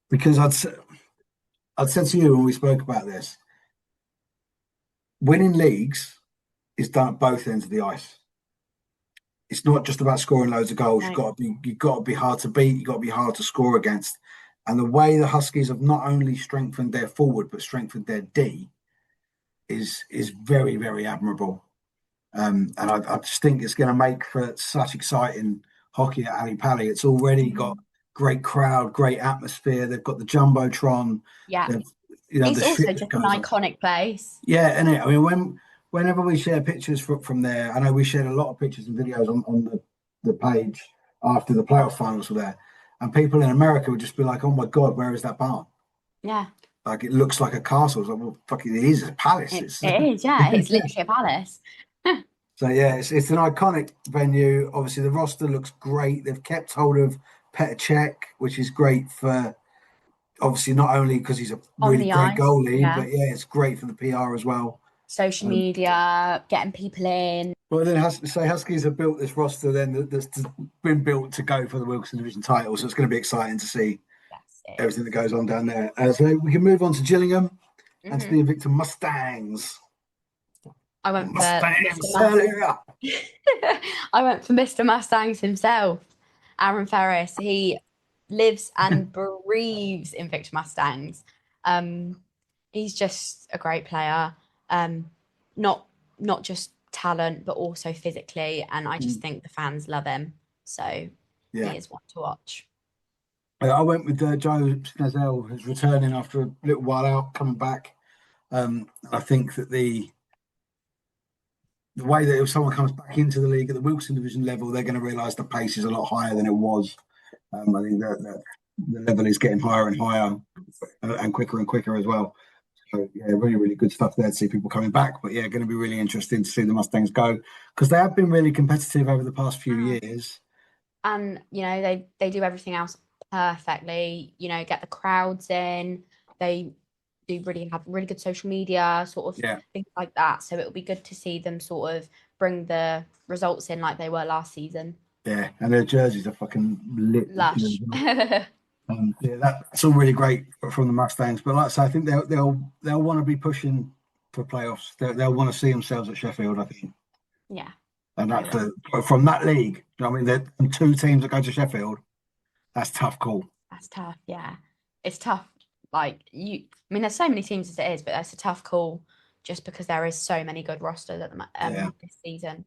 Because I'd said to you when we spoke about this, winning leagues is done at both ends of the ice. It's not just about scoring loads of goals. Right. You've got to be hard to beat. You've got to be hard to score against. And the way the Huskies have not only strengthened their forward but strengthened their D is very, very admirable. And I just think it's going to make for such exciting hockey at Ali Pally. It's already got great crowd, great atmosphere. They've got the Jumbotron. Yeah. It's also just an iconic place. Yeah, and I mean, whenever we share pictures from there, I know we shared a lot of pictures and videos on the page after the playoff finals were there, and people in America would just be like, "Oh my God, where is that barn?" Yeah. Like, it looks like a castle. It's like, well, fucking, it is a palace. It is, yeah. It's literally a palace. So yeah, it's an iconic venue. Obviously, the roster looks great. They've kept hold of Petr Cech, which is great for, obviously, not only because he's a really great goalie, but it's great for the PR as well. Social media, getting people in. Well, then Huskies have built this roster then that's been built to go for the Wilkinson Division title, so it's going to be exciting to see everything that goes on down there. So we can move on to Gillingham and to the Invicta Mustangs. I went for Mustangs, Mr. I went for Mr. Mustangs himself, Aaron Ferris. He lives and breathes Invicta Mustangs. He's just a great player. Not just talent, but also physically, and I just think the fans love him. So he is one to watch. I went with Joe Snazell, who's returning after a little while out, coming back. I think that the way that if someone comes back into the league at the Wilkinson Division level, they're going to realise the pace is a lot higher than it was. I think that the level is getting higher and higher and quicker as well. So, yeah, really, really good stuff there to see people coming back. But, yeah, going to be really interesting to see the Mustangs go because they have been really competitive over the past few years. And, you know, they do everything else perfectly, you know, get the crowds in. They do really have really good social media, sort of things like that. So it'll be good to see them sort of bring the results in like they were last season. Yeah, and their jerseys are fucking lit. Lush. That's all really great from the Mustangs. But like I say, I think they'll want to be pushing for playoffs. They'll want to see themselves at Sheffield, I think. Yeah. And that's from that league. You know what I mean, two teams that go to Sheffield. That's tough call. That's tough. Yeah, it's tough. Like there's so many teams as it is, but that's a tough call just because there is so many good rosters at the this season.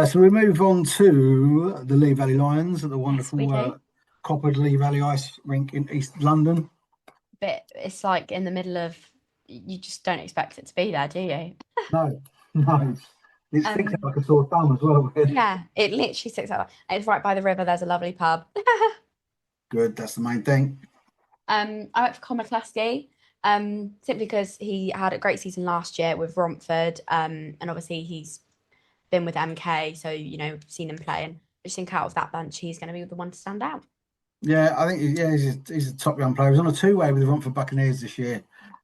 So we move on to the Lee Valley Lions at the wonderful coppered Lee Valley Ice Rink in East London. But it's like in the middle of, you just don't expect it to be there, do you? No. It sticks out like a sore thumb as well. Yeah, it literally sticks out. It's right by the river. There's a lovely pub. Good, that's the main thing. I went for Con McCluskey, simply because he had a great season last year with Romford, and obviously he's been with MK, so you know, seen him play, and I just think out of that bunch, he's going to be the one to stand out. Yeah, I think he's a top young player. He was on a two-way with the Romford Buccaneers this year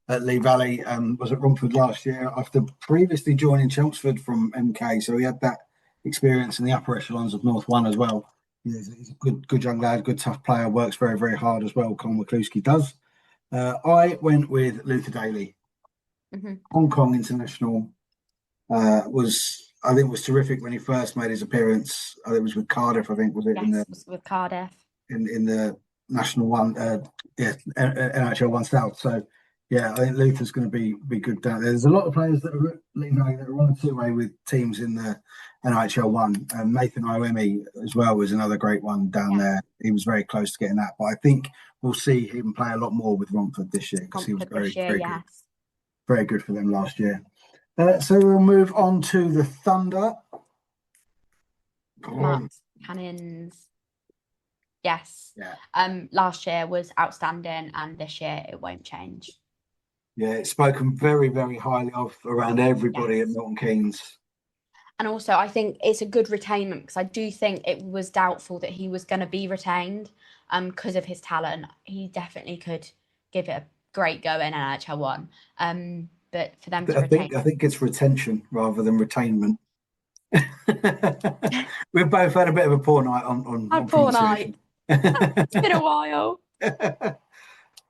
at Lee Valley. Was at Romford last year after previously joining Chelmsford from MK, so he had that experience in the upper echelons of North One as well. He's a good young lad, good tough player, works very, very hard as well. Con McCluskey does. I went with Luther Daly. Hong Kong international was terrific when he first made his appearance. I think it was with Cardiff. I think was it? Yes, it was with Cardiff in the National One, NHL One South. So yeah, I think Luther's going to be good down there. There's a lot of players that are on a two-way with teams in the NHL One. Nathan Iwemi as well was another great one down there. He was very close to getting that, but I think we'll see him play a lot more with Romford this year because he was very good. Very good for them last year. So we'll move on to the Thunder. Cannons. Yes. Yeah. Last year was outstanding, and this year it won't change. Yeah, it's spoken very, very highly of around everybody at Milton Keynes. And also, I think it's a good retainment because I do think it was doubtful that he was going to be retained because of his talent. He definitely could give it a great go in NHL One. But for them to retain... I think it's retention rather than retainment. We've both had a bit of a poor night on poor night. It's been a while.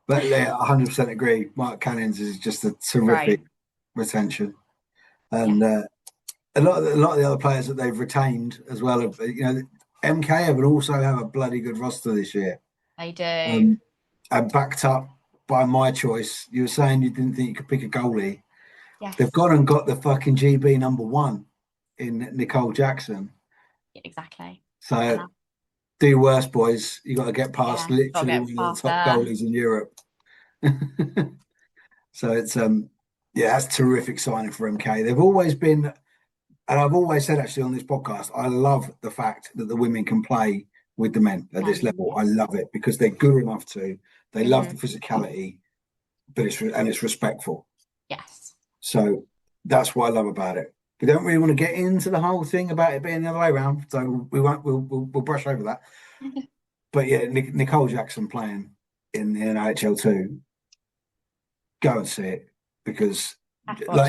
But yeah, 100% agree. Mark Cannons is just a terrific retention, and a lot of the other players that they've retained as well. MK will also have a bloody good roster this year. They do, and backed up by my choice. You were saying you didn't think you could pick a goalie. Yes. They've gone and got the fucking GB number one in Nicole Jackson. Yeah, exactly. So. Do worse, boys. You got to get past literally one of the top goalies in Europe. So it's that's a terrific signing for MK. They've always been, and I've always said actually on this podcast, I love the fact that the women can play with the men at this level. I love it because they're good enough to. They love the physicality, but it's respectful. Yes. So that's what I love about it. We don't really want to get into the whole thing about it being the other way around, so we won't. We'll brush over that. But yeah, Nicole Jackson playing in the NHL 2, go and see it because,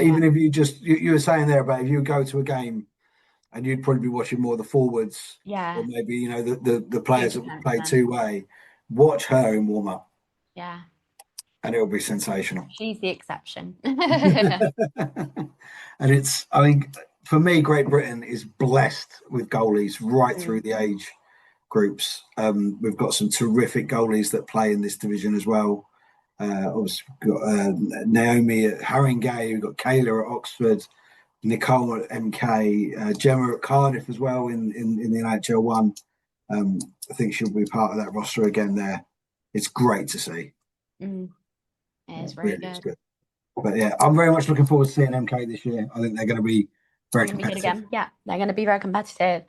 even if you were saying there about if you go to a game and you'd probably be watching more of the forwards, or maybe the players that play two-way, watch her in warm up. Yeah, and it'll be sensational. She's the exception. And I think, for me, Great Britain is blessed with goalies right through the age groups. We've got some terrific goalies that play in this division as well. Obviously, we've got Naomi at Haringey, we've got Kayla at Oxford, Nicole at MK, Gemma at Cardiff as well in the NHL one. I think she'll be part of that roster again there. It's great to see. It's really good. But yeah, I'm very much looking forward to seeing MK this year. I think they're going to be very competitive. Again. Yeah, they're going to be very competitive.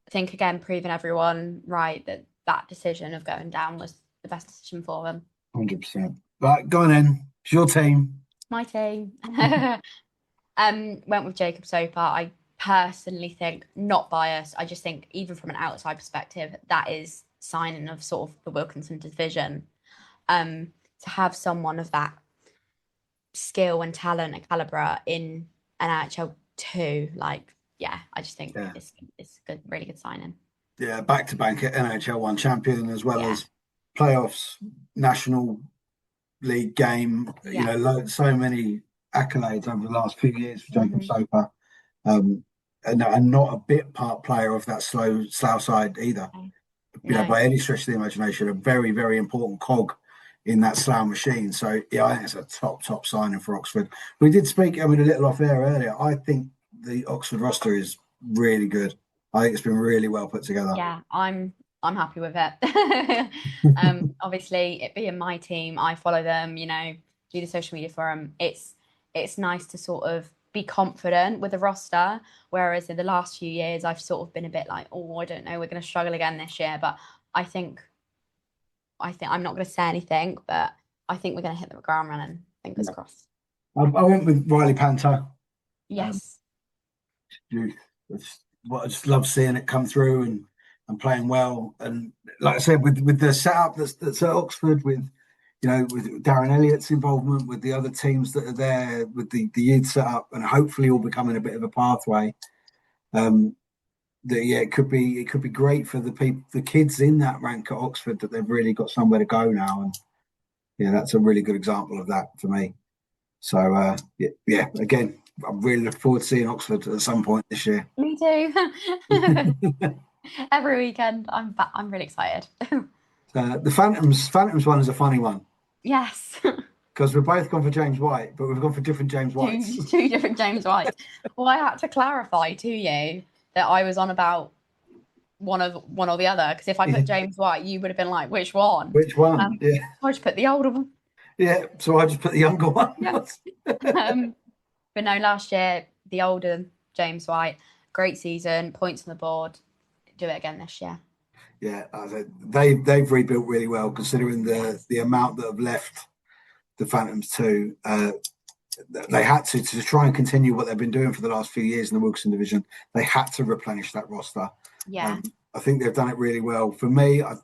I think, again, proving everyone right that decision of going down was the best decision for them. 100%. Right, go on then. It's your team. My team. Went with Jacob Soper. I personally think, not biased, I just think, even from an outside perspective, that is signing of sort of the Wilkinson Division. To have someone of that skill and talent and calibre in an NHL 2, I just think it's a good, really good signing. Yeah, back-to-back NHL 1 champion, as well as playoffs, National League game. So many accolades over the last few years for Jacob Soper, and not a bit part player of that Slough side either. By any stretch of the imagination, a very, very important cog in that Slough machine. So I think it's a top signing for Oxford. We did speak, a little off air earlier. I think the Oxford roster is really good. I think it's been really well put together. Yeah, I'm happy with it. Obviously, it being my team, I follow them, do the social media for them. It's nice to sort of be confident with the roster, whereas in the last few years, I've sort of been a bit like, I don't know, we're going to struggle again this year. But I think I'm not going to say anything, but I think we're going to hit the ground running. Fingers crossed. I went with Riley Panto. Yes. I just love seeing it come through and playing well. And like I said, with the setup that's at Oxford, with Darren Elliott's involvement, with the other teams that are there, with the youth setup, and hopefully all becoming a bit of a pathway. It could be great for the kids in that rank at Oxford, that they've really got somewhere to go now, and that's a really good example of that for me. So again, I'm really looking forward to seeing Oxford at some point this year. Me too. Every weekend, I'm really excited. The Phantoms one is a funny one. Yes. Because we've both gone for James White, but we've gone for different James Whites. Two different James Whites. Well, I had to clarify to you that I was on about one or the other, because if I put James White, you would have been like, which one? Which one? I just put the older one. Yeah, so I just put the younger one. Yeah. But no, last year, the older James White, great season, points on the board. Do it again this year. Yeah, they've rebuilt really well, considering the amount that have left the Phantoms too. They had to try and continue what they've been doing for the last few years in the Wilkinson Division. They had to replenish that roster. Yeah, I think they've done it really well. For me, I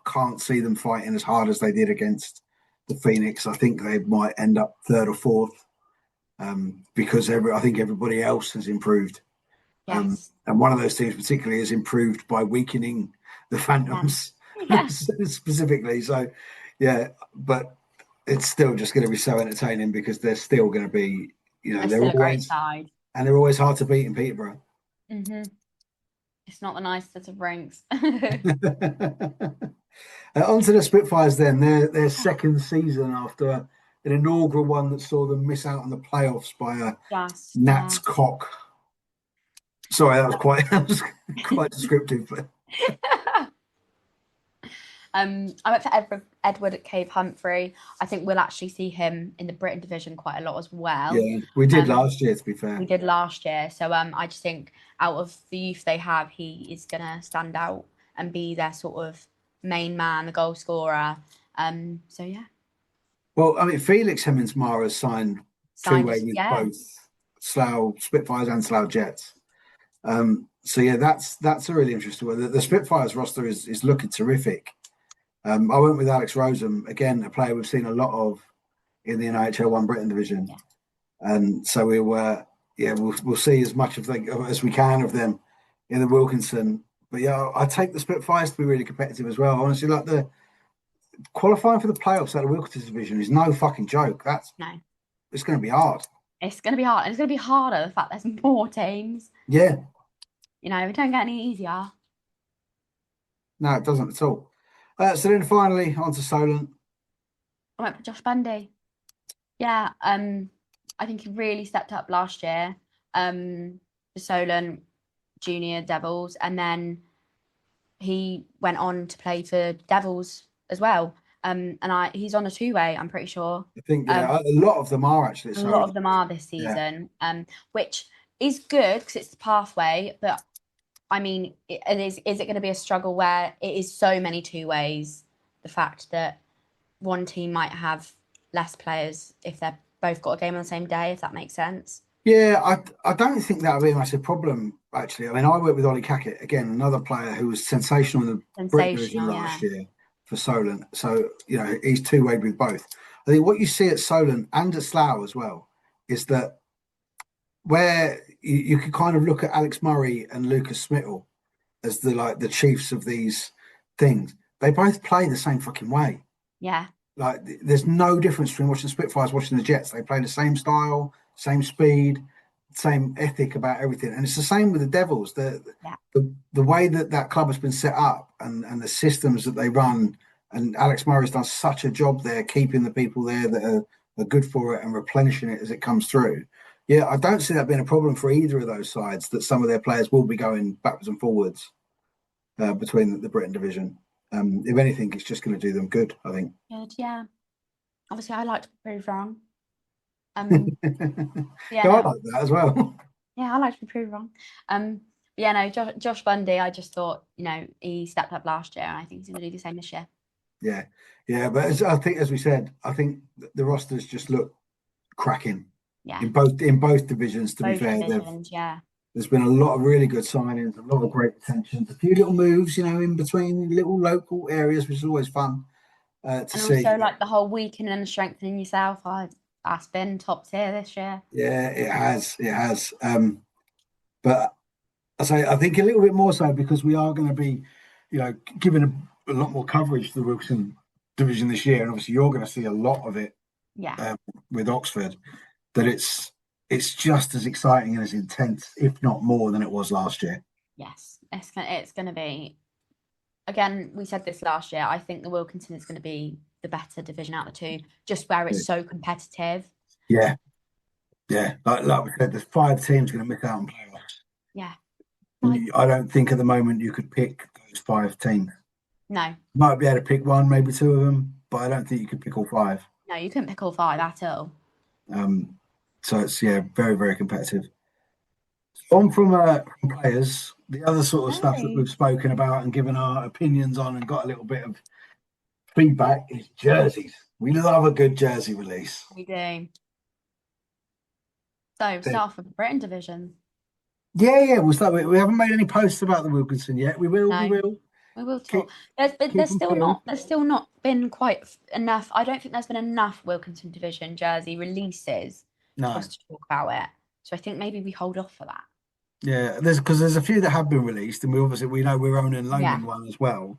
can't see them fighting as hard as they did against the Phoenix. I think they might end up third or fourth, because I think everybody else has improved. Yes. And one of those teams particularly has improved by weakening the Phantoms specifically. So, but it's still just going to be so entertaining, because they're still going to be, they're always a great side, and they're always hard to beat in Peterborough. Mm-hmm. It's not the nicest of rinks. On to the Spitfires then. Their second season after an inaugural one that saw them miss out on the playoffs by a Nats cock. Sorry, that was quite descriptive. But I went for Edward at Cave Humphrey. I think we'll actually see him in the Britton Division quite a lot as well. Yeah, we did last year, to be fair. We did last year. So I just think out of the youth they have, he is going to stand out and be their sort of main man, the goal scorer. So, yeah. Well, Felix Hemmings-Mara has signed two-way with both Slough Spitfires and Slough Jets. That's a really interesting one. The Spitfires roster is looking terrific. I went with Alex Rosem, again, a player we've seen a lot of in the NHL 1 Britton Division. Yeah. And so we'll see as much as we can of them in the Wilkinson. But I take the Spitfires to be really competitive as well. Honestly, like qualifying for the playoffs at the Wilkinson Division is no fucking joke. It's going to be hard. It's going to be hard. And it's going to be harder, the fact there's more teams. Yeah. You know, it don't get any easier. No, it doesn't at all. So then finally, on to Solent. I went for Josh Bundy. Yeah, I think he really stepped up last year. The Solent Junior Devils, and then he went on to play for Devils as well. And he's on a two-way, I'm pretty sure. I think a lot of them are actually. A lot of them are this season, which is good because it's the pathway. But I mean, is it going to be a struggle where it is so many two ways? The fact that one team might have less players if they're both got a game on the same day, if that makes sense. Yeah, I don't think that would be a massive problem, actually. I mean, I worked with Ollie Cackett, again, another player who was sensational in the Britton Division last year for Solent. So, you know, he's two-way with both. I think what you see at Solent and at Slough as well is that where you could kind of look at Alex Murray and Lucas Smittle as the chiefs of these things. They both play the same fucking way. Yeah. Like, there's no difference between watching Spitfires, watching the Jets. They play the same style, same speed, same ethic about everything. And it's the same with the Devils. The way that club has been set up and the systems that they run, and Alex Murray's done such a job there, keeping the people there that are good for it and replenishing it as it comes through. Yeah, I don't see that being a problem for either of those sides, that some of their players will be going backwards and forwards between the Britton Division. If anything, it's just going to do them good, I think. Good, yeah. Obviously, I like to prove wrong. I like that as well. Yeah, I like to be proved wrong. Josh Bundy, I just thought, you know, he stepped up last year, and I think he's going to do the same this year. Yeah, but I think, as we said, I think the rosters just look cracking. Yeah, in both divisions. To be fair, there's been a lot of really good signings, a lot of great retentions, a few little moves, you know, in between little local areas, which is always fun to see. And also, like, the whole weakening and strengthening yourself, that's been top tier this year. Yeah, it has. But I think a little bit more so because we are going to be, you know, giving a lot more coverage to the Wilkinson Division this year, and obviously you're going to see a lot of it. Yeah. With Oxford, that it's just as exciting and as intense, if not more, than it was last year. Yes, it's going to be. Again, we said this last year. I think the Wilkinson is going to be the better division out of the two, just where it's so competitive. Yeah. Like we said, there's 5 teams going to miss out on playoffs. Yeah. I don't think at the moment you could pick those 5 teams. No. You might be able to pick one, maybe 2 of them, but I don't think you could pick all 5. No, you couldn't pick all 5 at all. So it's very, very competitive. On from players, the other sort of stuff that we've spoken about and given our opinions on and got a little bit of feedback is jerseys. We love a good jersey release. We do. So start with the Britton Division. Yeah. We'll start. We haven't made any posts about the Wilkinson yet. We will. We will talk. There's still not been quite enough. I don't think there's been enough Wilkinson Division jersey releases for us to talk about it. So I think maybe we hold off for that. Yeah, there's a few that have been released, and we know we're owning and loaning one as well.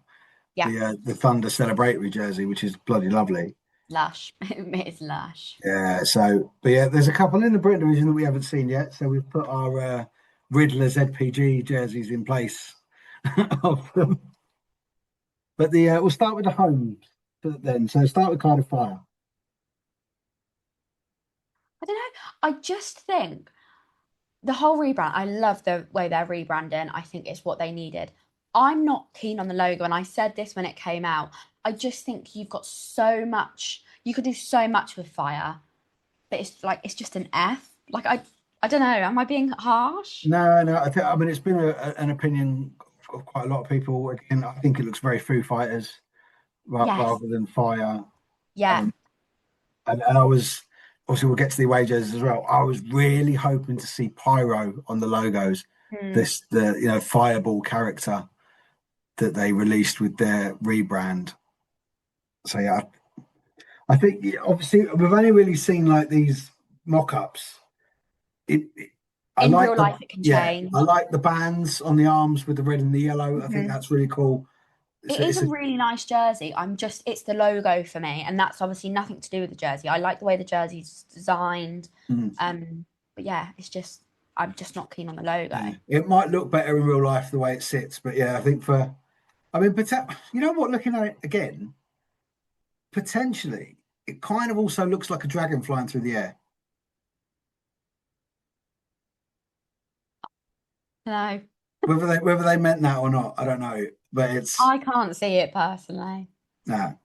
Yeah, the Thunder celebratory jersey, which is bloody lovely. Lush, it is lush. Yeah. So, but yeah, there's a couple in the Britton Division that we haven't seen yet. So we've put our Riddler ZPG jerseys in place of them. But we'll start with the homes then. So start with Cardiff Fire. I don't know. I just think the whole rebrand, I love the way they're rebranding. I think it's what they needed. I'm not keen on the logo, and I said this when it came out. I just think you've got so much. You could do so much with Fire, but it's just an F. Like, I don't know. Am I being harsh? No. I mean, it's been an opinion of quite a lot of people. Again, I think it looks very Foo Fighters rather than Fire. Yeah. And I was, obviously we'll get to the away jerseys as well. I was really hoping to see Pyro on the logos. The Fireball character that they released with their rebrand. So yeah, I think obviously we've only really seen like these mock-ups. In real life, it can change. I like the bands on the arms with the red and the yellow. I think that's really cool. It is a really nice jersey. It's the logo for me, and that's obviously nothing to do with the jersey. I like the way the jersey's designed. But yeah, I'm just not keen on the logo. Yeah. It might look better in real life the way it sits, but yeah, I think you know what? Looking at it again, potentially, it kind of also looks like a dragon flying through the air. No. Whether they meant that or not, I don't know. But I can't see it personally. No,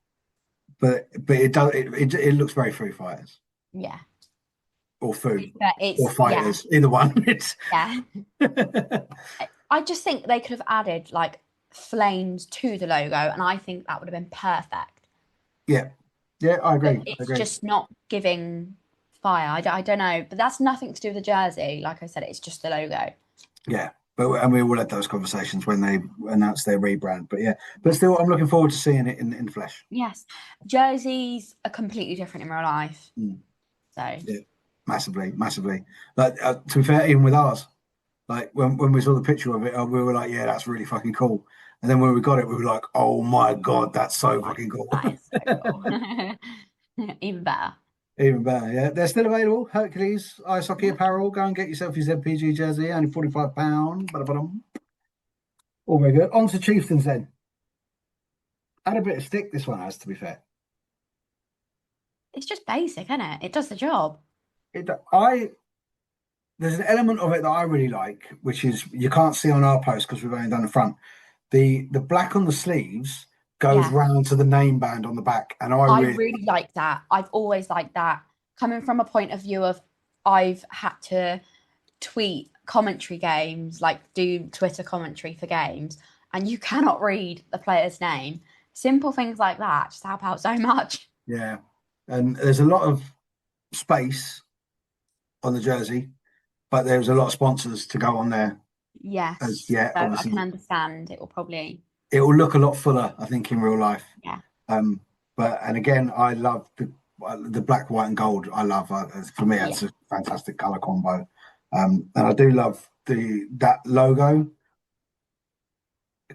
but it does. It looks very Foo Fighters. Yeah. Or food. Or fighters. Yeah. Either one. Yeah. I just think they could have added like flames to the logo, and I think that would have been perfect. Yeah. Yeah, I agree. It's just not giving fire. I don't know, but that's nothing to do with the jersey. Like I said, it's just the logo. Yeah. And we will have those conversations when they announce their rebrand. But yeah, but still, I'm looking forward to seeing it in the flesh. Yes, jerseys are completely different in real life. So yeah, massively. Like to be fair, even with ours, like when we saw the picture of it, we were like, yeah, that's really fucking cool. And then when we got it, we were like, oh my god, that's so fucking cool. That is so cool. Even better. Even better, yeah. They're still available. Hercules Ice Hockey Apparel. Go and get yourself your ZPG jersey, only £45. All very good. On to Chieftains then. Had a bit of stick, this one has, to be fair. It's just basic, isn't it? It does the job. There's an element of it that I really like, which is you can't see on our post because we've only done the front. The black on the sleeves goes round to the name band on the back, and I really like that. I've always liked that. Coming from a point of view of I've had to tweet commentary games, like do Twitter commentary for games, and you cannot read the player's name. Simple things like that just help out so much. Yeah, and there's a lot of space on the jersey, but there's a lot of sponsors to go on there. Yes, so I can understand. It will look a lot fuller, I think, in real life. Yeah. And again, I love the black, white, and gold. I love for me, it's a fantastic color combo. And I do love that logo.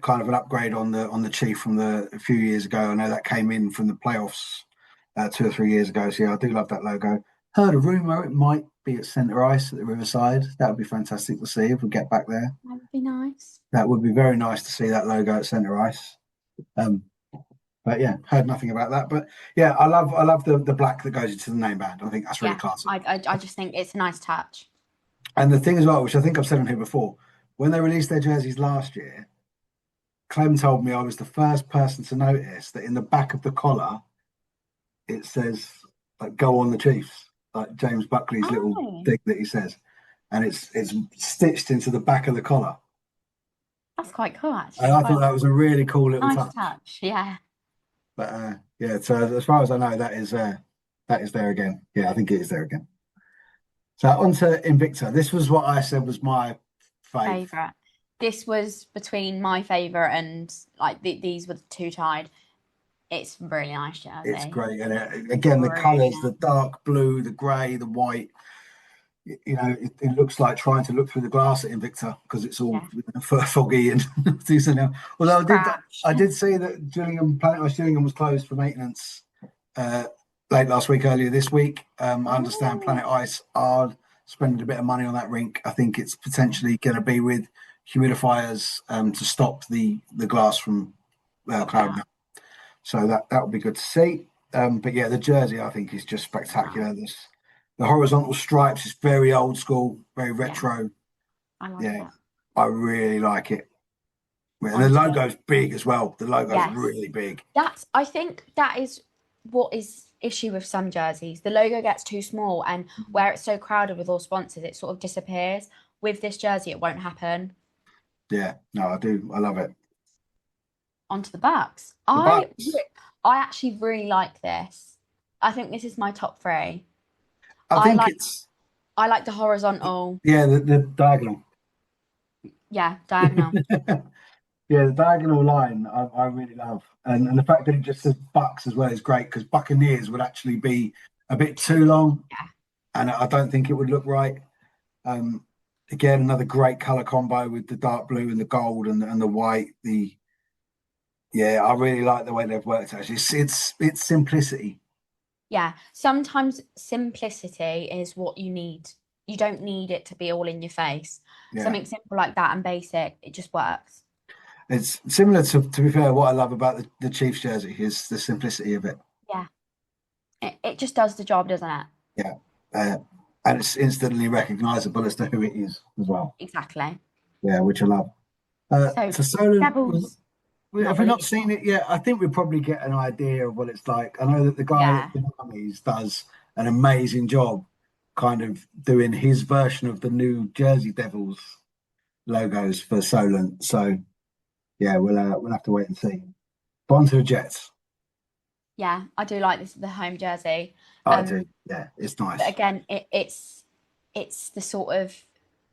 Kind of an upgrade on the Chief from a few years ago. I know that came in from the playoffs 2 or 3 years ago. So yeah, I do love that logo. Heard a rumor it might be at centre ice at the Riverside. That would be fantastic to see if we get back there. That would be nice. That would be very nice to see that logo at centre ice. But yeah, heard nothing about that. But yeah, I love the black that goes into the name band. I think that's really classy. I just think it's a nice touch. And the thing as well, which I think I've said on here before, when they released their jerseys last year, Clem told me I was the first person to notice that in the back of the collar, it says like "Go on the Chiefs." Like James Buckley's little thing that he says, and it's stitched into the back of the collar. That's quite cool, actually. And I thought that was a really cool little touch. Yeah. But yeah, so as far as I know, that is there again. Yeah, I think it is there again. So on to Invicta. This was what I said was my favourite. This was between my favourite and like these were the two tied. It's a really nice jersey. It's great, and again, the colours, the dark blue, the grey, the white. You know, it looks like trying to look through the glass at Invicta because it's all foggy and decent. Although I did see that Planet Ice Gillingham was closed for maintenance late last week, earlier this week. I understand Planet Ice are spending a bit of money on that rink. I think it's potentially going to be with humidifiers to stop the glass from clouding up. So that would be good to see. But yeah, the jersey I think is just spectacular. The horizontal stripes is very old school, very retro. I like that. I really like it. And the logo's big as well. The logo's really big. I think that is what is issue with some jerseys. The logo gets too small, and where it's so crowded with all sponsors, it sort of disappears. With this jersey, it won't happen. Yeah, no, I do. I love it. Onto the backs. I actually really like this. I think this is my top 3. I like the horizontal. Yeah, the diagonal. Yeah, diagonal. Yeah, the diagonal line I really love. And the fact that it just says Bucks as well is great because Buccaneers would actually be a bit too long. Yeah. And I don't think it would look right. Again, another great colour combo with the dark blue and the gold and the white. Yeah, I really like the way they've worked. Actually, it's simplicity. Yeah, sometimes simplicity is what you need. You don't need it to be all in your face. Yeah, Something simple like that and basic, it just works. it's similar to be fair. What I love about the Chiefs jersey is the simplicity of it. Yeah, it just does the job, doesn't it? Yeah, uh, and it's instantly recognisable as to who it is as well. Exactly. Yeah, which I love. So, So Solent, Devils not have we not released seen yet. it yet? I think we probably get an idea of what it's like. I know that the guy Yeah, at the Armies does an amazing job, kind of doing his version of the new Jersey Devils logos for Solent. So yeah, we'll have to wait and see. But on to the Jets. yeah, I do like this the home jersey. I Um, do. Yeah, it's but nice. again, it's the sort of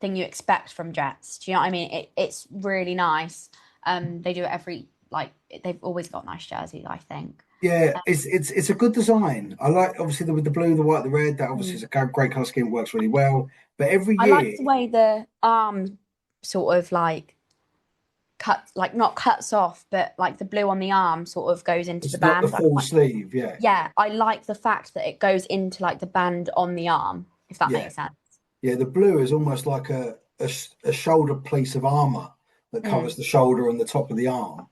thing you expect from Jets. Do you know what I mean? It's really nice. They do it every like they've always got nice jerseys, I think. Yeah, it's a good design. I like obviously with the blue, the white, the red. That obviously Um, is a great colour scheme. Works really well. But every I like year, the way the arm sort of like like not cuts off, but like the blue on the arm sort of goes into the it's not the band. full sleeve. Yeah, Yeah, I like the fact that it goes into like the band on the arm, if that yeah. makes sense. Yeah, the blue is almost like a shoulder piece of armor that Mm, covers the shoulder and the top of the arm.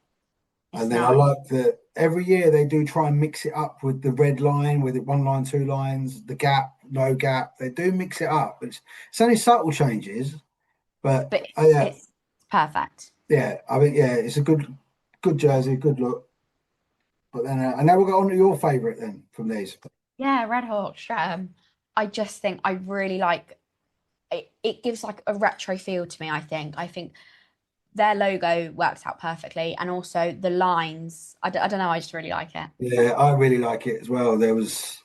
it's And then I nice. like that every year they do try and mix it up with the red line, with it one line, two lines, the gap, no gap. They do mix it up. It's only subtle changes, but But yeah, it's perfect. yeah. I mean, yeah, it's a good jersey, good look. But then, and now we'll go on to your favourite then from these. Yeah, Red Hawk Streatham. I just think I really like it. It gives like a retro feel to me, I think. I think their logo works out perfectly. And also the lines. I don't know, I just really like it. Yeah, I really like it as well. There's,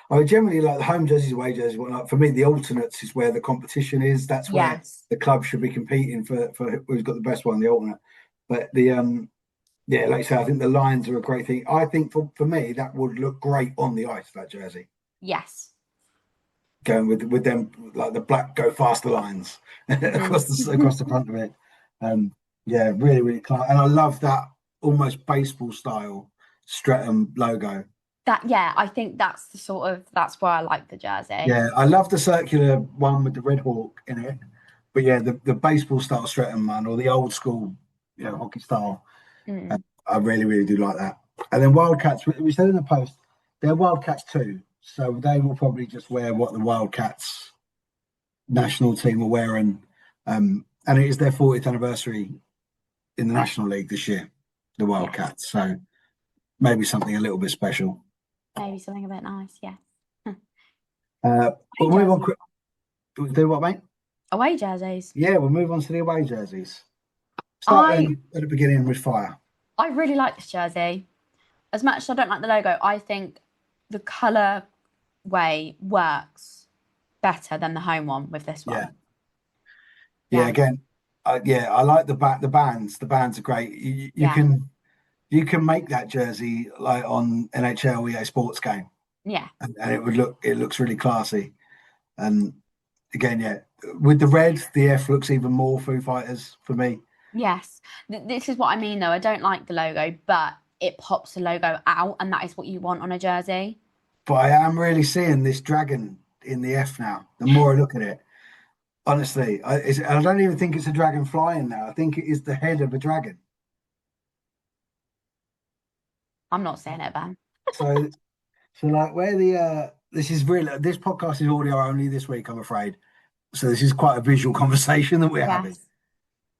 I generally like the home jerseys, away jerseys, whatnot. For me, the alternates is where the competition is. That's where Yes. the club should be competing for who's got the best one, the alternate. But yeah, like I say, I think the lines are a great thing. I think for me, that would look great on the ice, that jersey, Yes. going with them like the black go faster lines Mhm. across the front of it. Um, yeah, really, really class. And I love that almost baseball style Streatham logo. Yeah, I think that's why I like the jersey. Yeah, I love the circular one with the red hawk in it. But yeah, the baseball style Streatham man or the old school, hockey style. Mm. I really, really do like that. And then Wildcats, we said in the post, they're Wildcats too. So they will probably just wear what the Wildcats national team are wearing. And it is their 40th anniversary in the National League this year, the Yes. Wildcats. So maybe something a little bit special. Maybe something a bit nice, yeah. But we'll Away move on jerseys. quick. Do what, mate? Away jerseys. Yeah, we'll move on to the away jerseys. Start I then at the beginning with fire. I really like this jersey. As much as I don't like the logo, I think the colour way works better than the home one with this Yeah. one. Yeah, Yeah. again, yeah, I like the bands. The bands are great. Yeah. You can make that jersey like on NHL EA Sports game, Yeah. and it looks really classy. And again, yeah, with the red, the F looks even more Foo Fighters for me. Yes. This is what I mean though. I don't like the logo, but it pops the logo out and that is what you want on a jersey. But I am really seeing this dragon in the F now. The more I look at it, honestly, I don't even think it's a dragon flying now. I think it is the head of a dragon. I'm not saying it, Ben. So, so like where this podcast is audio only this week, I'm afraid. So this is quite a visual conversation that we're having. Yes.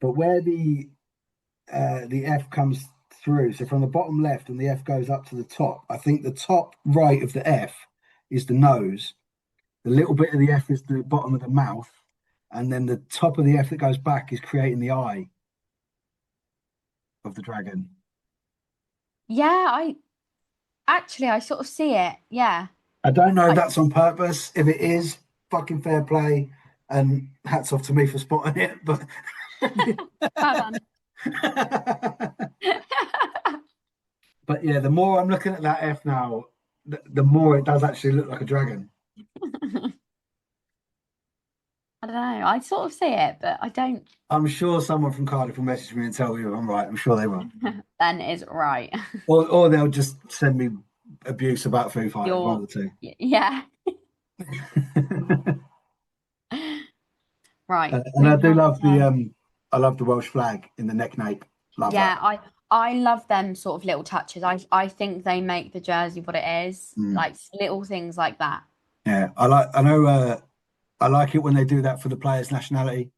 But where the F comes through, so from the bottom left and the F goes up to the top, I think the top right of the F is the nose. The little bit of the F is the bottom of the mouth, and then the top of the F that goes back is creating the eye of the dragon. Yeah, I sort of see it. Yeah. I don't know if I, that's on purpose. If it is, fucking fair play, and hats off to me for spotting it. But well done. but yeah, the more I'm looking at that F now, the more it does actually look like a dragon. I don't know. I sort of see it, but I don't. I'm sure someone from Cardiff will message me and tell me if I'm right. I'm sure they will. Ben is right. Or they'll just send me abuse about Foo Fighters, one of the two. Yeah. Right. And I do love I love the Welsh flag in the neck nape. Love that. I love them sort of little touches. I think they make the jersey what it is. Like little things like that. Yeah, I like it when they do that for the player's nationality.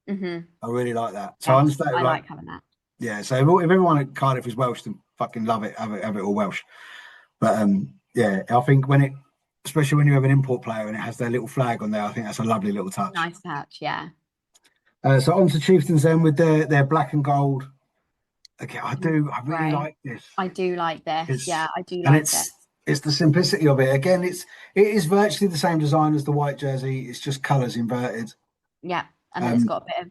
I really like that. So I understand. I like having that. Yeah. So if everyone at Cardiff is Welsh, then fucking love it. Have it all Welsh. But yeah, I think especially when you have an import player and it has their little flag on there, I think that's a lovely little touch. Nice touch, yeah. So on to Chieftains then with their black and gold. Okay, I really like this. I do like this. I do like this. It's the simplicity of it. Again, it is virtually the same design as the white jersey. It's just colours inverted. Yeah, and then it's got a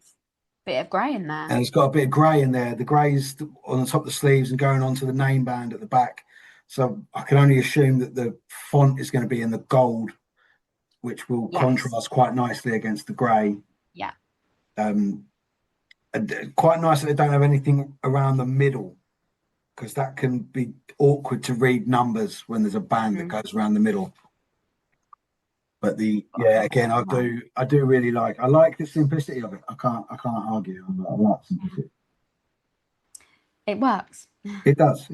bit of grey in there. And it's got a bit of grey in there. The grey's on the top of the sleeves and going onto the name band at the back. So I can only assume that the font is going to be in the gold, which will contrast quite nicely against the grey. Yeah. And quite nice that they don't have anything around the middle, because that can be awkward to read numbers when there's a band that goes around the middle. But again, I do really like the simplicity of it. I can't argue. I like simplicity. It works. It does.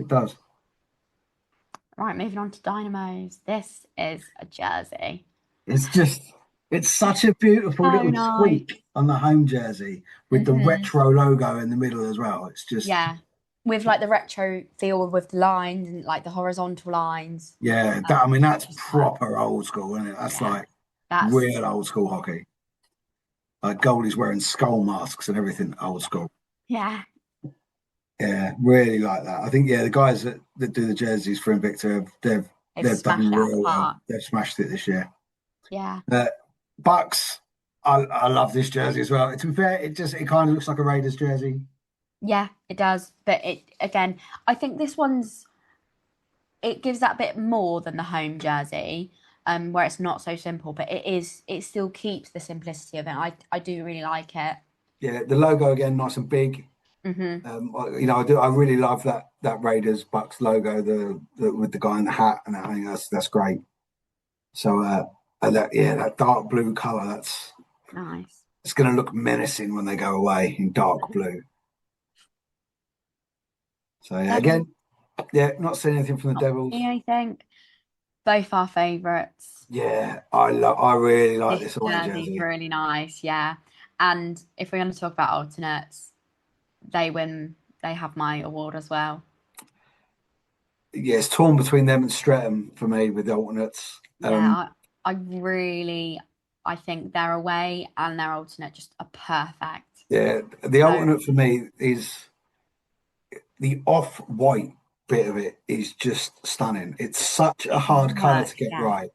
Right, moving on to Dynamos. This is a jersey. It's such a beautiful little tweak on the home jersey with the retro logo in the middle as well. It's just with like the retro feel with the lines and like the horizontal lines. Yeah, that's proper old school, isn't it? That's real old school hockey. Like goalies wearing skull masks and everything, old school. Yeah. Yeah, really like that. I think the guys that do the jerseys for Invicta they've done real well. They've smashed it this year. Yeah. Bucks, I love this jersey as well. To be fair, it kind of looks like a Raiders jersey. Yeah, it does. But I think this it gives that bit more than the home jersey, where it's not so simple, but it still keeps the simplicity of it. I do really like it. Yeah, the logo again, nice and big. I really love that Raiders Bucks logo, with the guy in the hat, and I think that's great. So that dark blue color, that's nice. It's going to look menacing when they go away in dark blue. So not seeing anything from the Devils. Anything. Both our favourites. Yeah, I really like this away jersey. Really nice, yeah. And if we're going to talk about alternates, they win. They have my award as well. Yeah, it's torn between them and Streatham for me with the alternates. I think their away and their alternate just are perfect. Yeah, the alternate for me is the off-white bit of it is just stunning. It's such a hard colour to get right.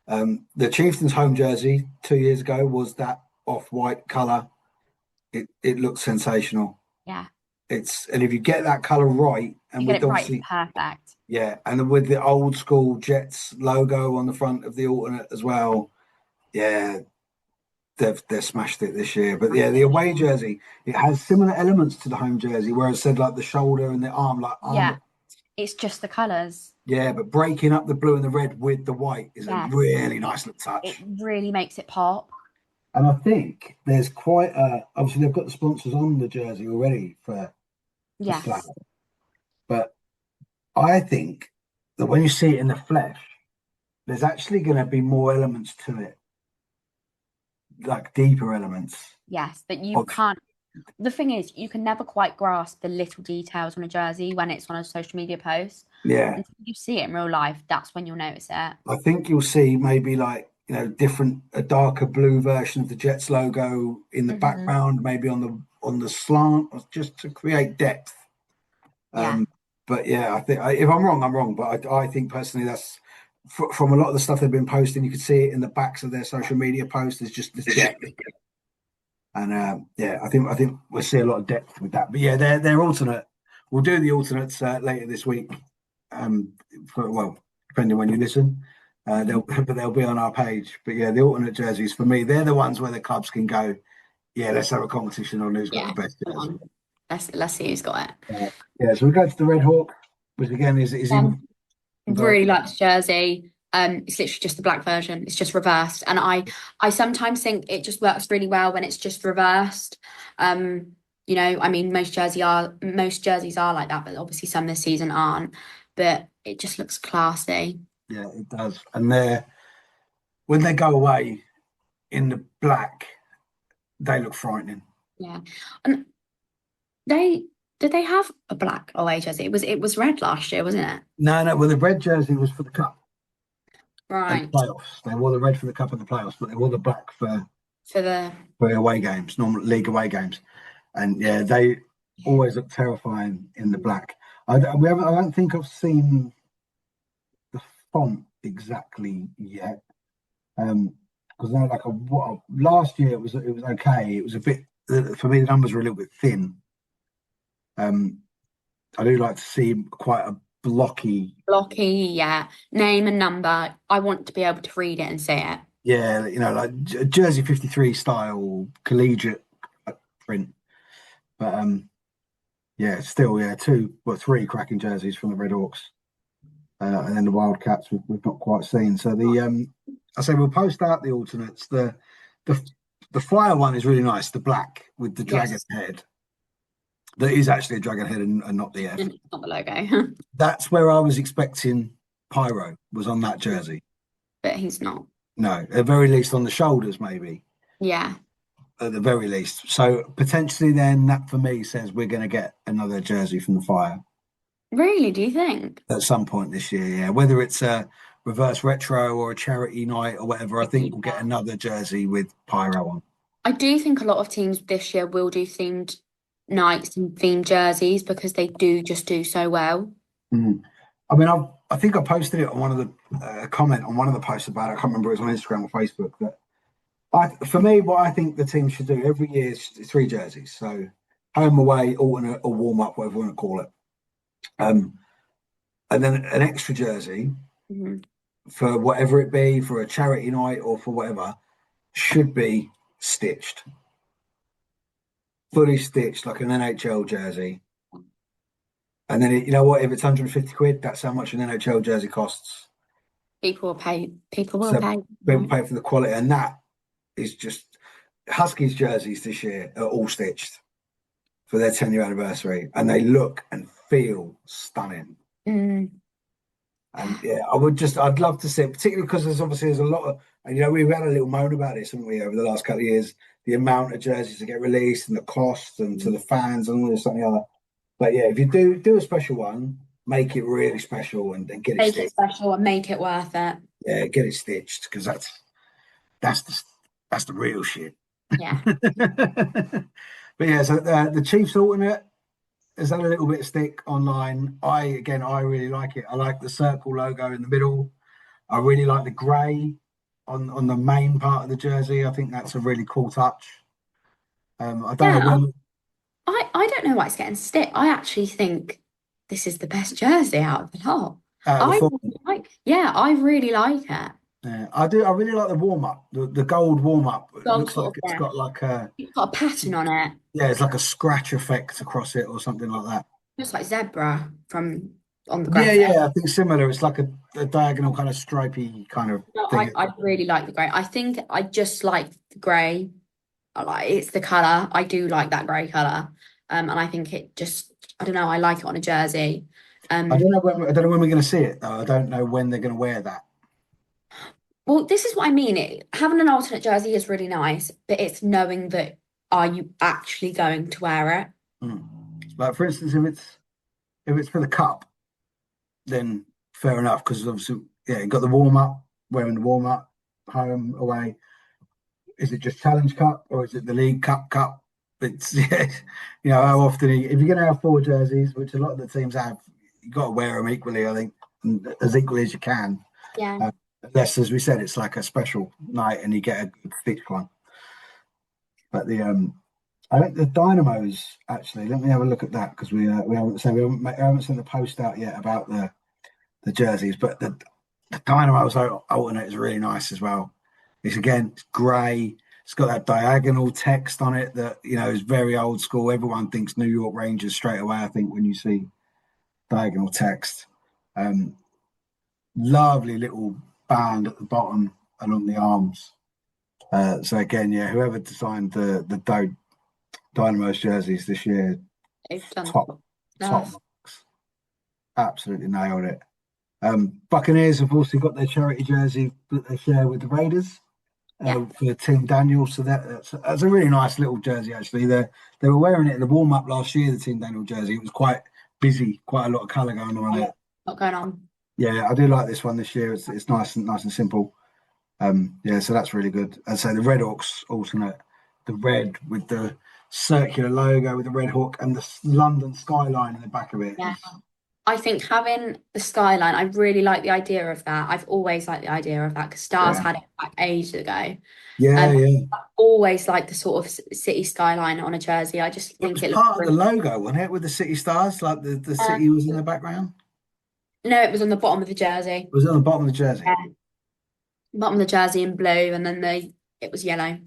The Chieftains home jersey 2 years ago was that off-white colour. It looks sensational. Yeah. And if you get that colour right, and you get it right, it's perfect. Yeah, and with the old school Jets logo on the front of the alternate as well. Yeah, they've smashed it this year. But the away jersey, it has similar elements to the home jersey, where it said like the shoulder and the arm, it's just the colours. Yeah, but breaking up the blue and the red with the white is a really nice little touch. It really makes it pop. And I think there's quite obviously they've got the sponsors on the jersey already for Slough. But I think that when you see it in the flesh, there's actually going to be more elements to it, like deeper elements. Yes, but you can't. The thing is, you can never quite grasp the little details on a jersey when it's on a social media post. Yeah. Until you see it in real life, that's when you'll notice it. I think you'll see maybe like, a darker blue version of the Jets logo in the background, maybe on the slant, just to create depth. But I think if I'm wrong, I'm wrong. But I think personally, that's from a lot of the stuff they've been posting. You can see it in the backs of their social media posts. There's just the Jet, and I think we'll see a lot of depth with that. But they're alternate. We'll do the alternates later this week. Depending when you listen. They'll be on our page. But yeah, the alternate jerseys for me, they're the ones where the clubs can go, yeah, let's have a competition on who's got the best jersey. Let's see who's got it. Yeah, so we go to the Red Hawk, which again is in. Really like this jersey. It's literally just the black version. It's just reversed, and I sometimes think it just works really well when it's just reversed. You know, I mean, most jerseys are like that, but obviously some this season aren't. But it just looks classy. Yeah, it does. And when they go away in the black, they look frightening. Yeah, and did they have a black away jersey? It was red last year, wasn't it? No. Well, the red jersey was for the cup. Right. The playoffs. They wore the red for the cup and the playoffs, but they wore the black for the away games, normal league away games. And yeah, they always look terrifying in the black. I don't think I've seen the font exactly yet. Because last year it was okay. It was a bit, for me, the numbers were a little bit thin. I do like to see quite a blocky, yeah, name and number. I want to be able to read it and see it. Yeah, you know, like Jersey 53 style collegiate print. But yeah, still, yeah, three cracking jerseys from the Red Hawks, and then the Wildcats we've not quite seen. So I say we'll post out the alternates. The fire one is really nice, the black with the dragon head. That is actually a dragon head and not the F. Not the logo. That's where I was expecting Pyro was on that jersey. But he's not. No, at the very least on the shoulders, maybe. Yeah. At the very least. So potentially then that for me says we're going to get another jersey from the Fire. Really, do you think? At some point this year, yeah. Whether it's a reverse retro or a charity night or whatever, I think we'll get another jersey with Pyro on. I do think a lot of teams this year will do themed nights and themed jerseys because they do so well. I mean, I think I posted it on one of the comment on one of the posts about it. I can't remember if it was on Instagram or Facebook. But for me, what I think the team should do every year is 3 jerseys. So home, away, alternate, or warm up, whatever you want to call it. And then an extra jersey for whatever it be, for a charity night or for whatever, should be stitched. Fully stitched like an NHL jersey. And then, you know what, if it's 150 quid, that's how much an NHL jersey costs. People will pay. People will pay for the quality. And that is just, Huskies jerseys this year are all stitched for their 10-year anniversary. And they look and feel stunning. And yeah, I'd love to see it, particularly because there's a lot of, and you know, we've had a little moan about this, haven't we, over the last couple of years, the amount of jerseys that get released and the cost and to the fans and all this and the other. But yeah, if you do a special one, make it really special and get it stitched. Make it special and make it worth it. Yeah, get it stitched because that's the real shit. Yeah. But yeah, so the Chiefs alternate has had a little bit of stick online. I really like it. I like the circle logo in the middle. I really like the grey on the main part of the jersey. I think that's a really cool touch. I don't know. I don't know why it's getting stick. I actually think this is the best jersey out of the lot. I really like it. Yeah, I do. I really like the warm up, the gold warm up. It looks like it's got a pattern on it. Yeah, it's like a scratch effect across it or something like that. Looks like zebra from on the graphic. Yeah, I think similar. It's like a diagonal kind of stripy kind of thing. I really like the grey. I think I just like the grey. It's the colour. I do like that grey colour. And I think it just, I don't know, I like it on a jersey. I don't know when we're going to see it, though. I don't know when they're going to wear that. Well, this is what I mean. Having an alternate jersey is really nice, but it's knowing that, are you actually going to wear it? Like, for instance, if it's for the cup, then fair enough, because obviously, yeah, you got the warm-up, wearing the warm-up, home, away. Is it just Challenge Cup, or is it the League Cup? It's, yeah, you know, how often, if you're going to have 4 jerseys, which a lot of the teams have, you've got to wear them equally, I think, as equally as you can. Yeah. Unless, as we said, it's like a special night and you get a good stitched one. But I think the Dynamos, actually, let me have a look at that, because we haven't sent the post out yet about the jerseys, but The Dynamo's alternate is really nice as well. It's grey. It's got that diagonal text on it that is very old school. Everyone thinks New York Rangers straight away, I think, when you see diagonal text. Lovely little band at the bottom and on the arms. So again, whoever designed the Dynamo's jerseys this year, top marks. Absolutely nailed it. Buccaneers have also got their charity jersey that they share with the Raiders for Team Daniel. So that's a really nice little jersey, actually. They were wearing it in the warm-up last year, the Team Daniel jersey. It was quite busy, quite a lot of colour going on it. Not going on. Yeah, I do like this one this year. It's nice and simple. So that's really good. I'd say the Red Hawks alternate, the red with the circular logo with the red hawk and the London skyline in the back of it. Yeah. I think having the skyline, I really like the idea of that. I've always liked the idea of that because Stars had it back ages ago. I always like the sort of city skyline on a jersey. I just think it looks part of the logo, wasn't it, with the city stars, like the city was in the background? No, it was on the bottom of the jersey. It was on the bottom of the jersey. Yeah. Bottom of the jersey in blue, and then it was yellow.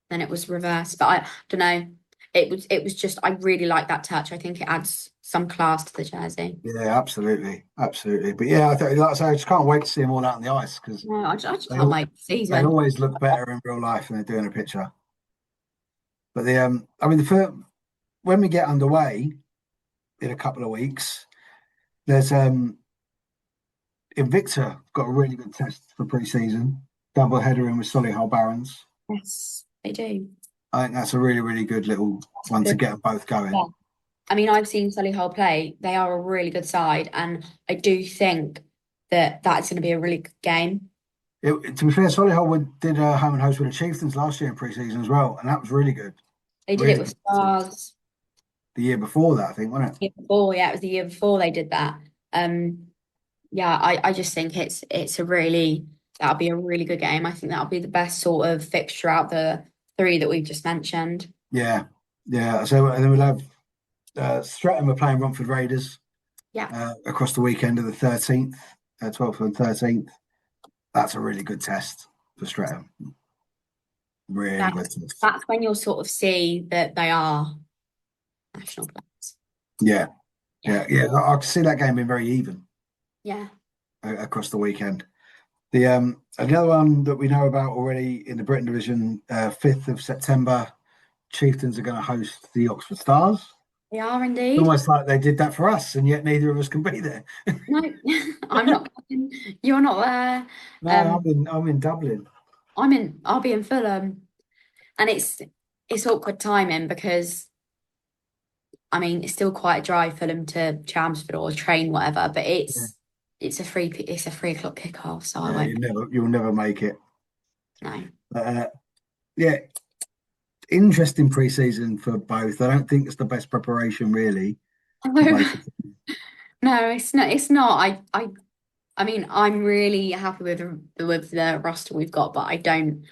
Then it was reversed. But I don't know. It was just, I really like that touch. I think it adds some class to the jersey. Yeah, absolutely. But yeah, I think, like I say, I just can't wait to see them all out on the ice because I just can't wait to see them. They always look better in real life than they do in a picture. But when we get underway in a couple of weeks, there's Invicta got a really good test for pre-season, double header in with Solihull Barons. Yes, they do. I think that's a really, really good little one to get them both going. Yeah. I mean, I've seen Solihull play. They are a really good side, and I do think that's going to be a really good game. To be fair, Solihull did home and host with the Chieftains last year in pre-season as well, and that was really good. They did it with Stars. The year before that, I think, wasn't it? It was the year before they did that. I just think that'll be a really good game. I think that'll be the best sort of fixture out the three that we've just mentioned. Yeah. So and then we'll have Streatham are playing Romford Raiders. Yeah. Across the weekend of the 13th, 12th and 13th. That's a really good test for Streatham. Really good test. That's when you'll sort of see that they are national players. Yeah. I can see that game being very even. Yeah. Across the weekend. The another one that we know about already in the Britton Division, 5th of September, Chieftains are going to host the Oxford Stars. They are indeed. It's almost like they did that for us, and yet neither of us can be there. No, I'm not. You're not there. No, I'm in Dublin. I'll be in Fulham, and it's awkward timing because, I mean, it's still quite a drive Fulham to Chelmsford or train whatever, but it's a 3 o'clock kickoff, so I won't. You'll never make it. No. Interesting pre-season for both. I don't think it's the best preparation, really. No, it's not. I mean, I'm really happy with the roster we've got, but I don't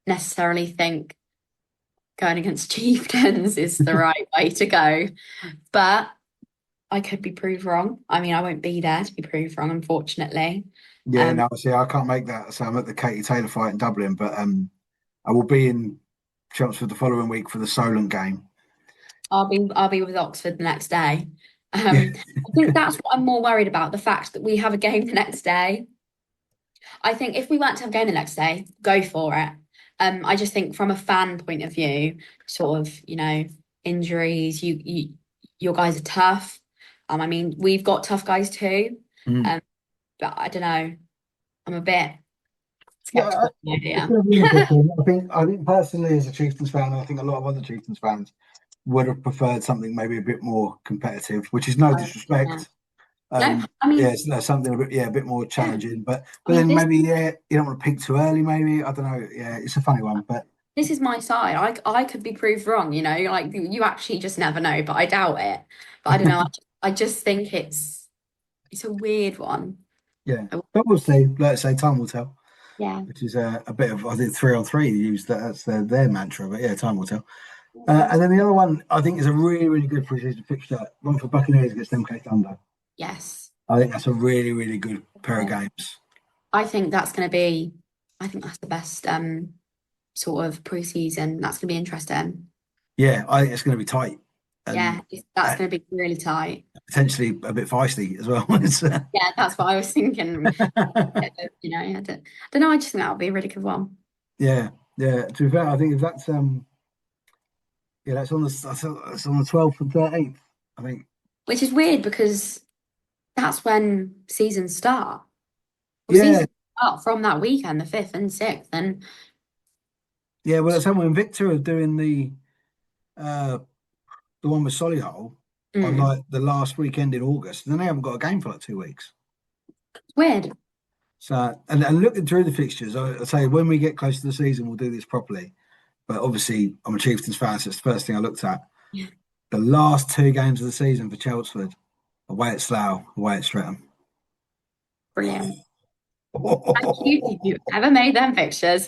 necessarily think going against Chieftains is the right way to go. But I could be proved wrong. I mean, I won't be there to be proved wrong, unfortunately. Yeah, no, see, I can't make that. So I'm at the Katie Taylor fight in Dublin, but I will be in Chelmsford the following week for the Solent game. I'll be with Oxford the next day. I think that's what I'm more worried about, the fact that we have a game the next day. I think if we weren't to have a game the next day, go for it. I just think from a fan point of view, sort of, injuries, your guys are tough. I mean, we've got tough guys too. But I don't know. I'm a bit skeptical. I think personally, as a Chieftains fan, I think a lot of other Chieftains fans would have preferred something maybe a bit more competitive, which is no disrespect. No, I mean, something a bit more challenging. But then maybe you don't want to peak too early. Maybe I don't know. Yeah, it's a funny one, but. This is my side. I could be proved wrong, like you actually just never know, but I doubt it. But I don't know. I just think it's a weird one. Yeah, but we'll see. Let's say time will tell. Yeah, which is a bit of, I think 3-on-3 used that's their mantra, but yeah, time will tell. And then the other one I think is a really, really good pre-season fixture. One for Buccaneers against MK Thunder. Yes. I think that's a really, really good pair of games. I think that's going to be. I think that's the best sort of pre-season. That's going to be interesting. Yeah, I think it's going to be tight Yeah, and that's going to be really tight. potentially a bit feisty as well. Yeah, that's what I was thinking. I don't know. I just think that would be a really good one. Yeah, yeah. To be fair, I think if that's yeah, that's on the 12th and 13th. I think. Which is weird because that's when seasons start. Well, Yeah, seasons start from that weekend, the 5th and 6th, and yeah. Well, that's when Victor are doing uh the one with Solihull on mm, like the last weekend in August, and then they haven't got a game for like 2 weeks. it's weird. So, and looking through the fixtures, I say when we get close to the season, we'll do this properly. But obviously, I'm a Chieftains fan, so it's the first thing I looked at. Yeah. The last 2 games of the season for Chelmsford, away at Slough, away at Streatham. Brilliant. Thank you if you ever made them pictures.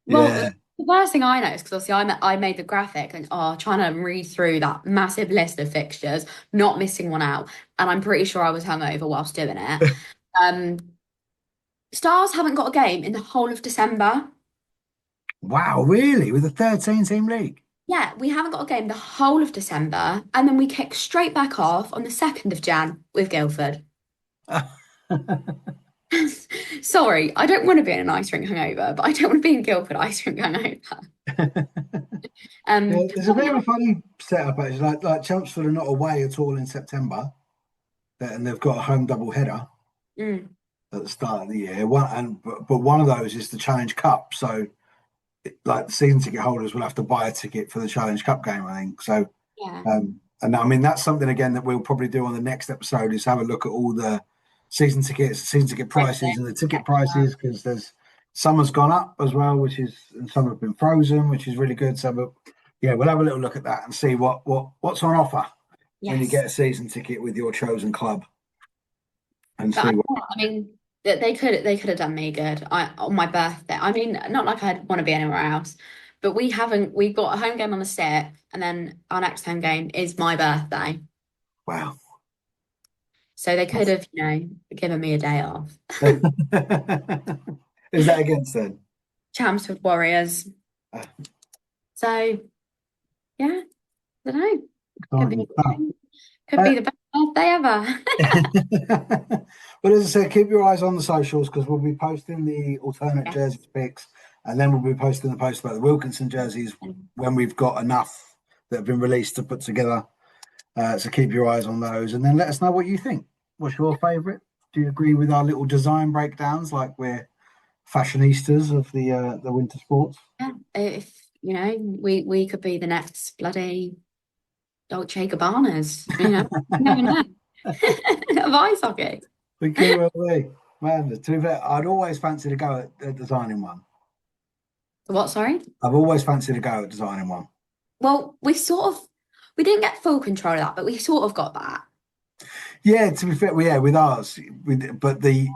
Well, Yeah, the first thing I noticed, because obviously I made the graphic and trying to read through that massive list of fixtures, not missing one out, and I'm pretty sure I was hungover whilst doing it. Um, Stars haven't got a game in the whole of December. wow, really? With a 13-team league? Yeah, we haven't got a game the whole of December, and then we kick straight back off on the 2nd of Jan with Guildford. Sorry, I don't want to be in an ice rink hungover, but I don't want to be in Guildford ice rink hungover. Yeah, it's a bit of a funny setup actually. Like Chelmsford are not away at all in September, and they've got a home double header mm, at the start of the year. But one of those is the Challenge Cup. So, like the season ticket holders will have to buy a ticket for the Challenge Cup game, I think. So, yeah, and I mean that's something again that we'll probably do on the next episode is have a look at all the season ticket prices and the ticket prices because there's some has gone up as well, and some have been frozen, which is really good. So, but yeah, we'll have a little look at that and see what's on offer when you yes. get a season ticket with your chosen club, and But see what. I mean, they could have done me good. On my birthday. I mean, not like I'd want to be anywhere else, but we haven't. We've got a home game on the 6th, and then our next home game is my birthday. Wow. So they could have, given me a day off. Is that against then? Chelmsford Warriors. So yeah, I don't know. Could be the best birthday ever. Well, as I said, keep your eyes on the socials because we'll be posting the alternate jerseys picks, and then we'll be posting the post about the Wilkinson jerseys when we've got enough that have been released to put together. So keep your eyes on those, and then let us know what you think. What's your favourite? Do you agree with our little design breakdowns, like we're fashionistas of the winter sports? Yeah, if we could be the next bloody Dolce Gabbanas, you never know. Of ice hockey. We could well be. Man, to be fair, I'd always fancy to go at designing one. What, sorry? I've always fancied to go at designing one. Well, we didn't get full control of that, but we sort of got that. Yeah, to be fair, with ours, but the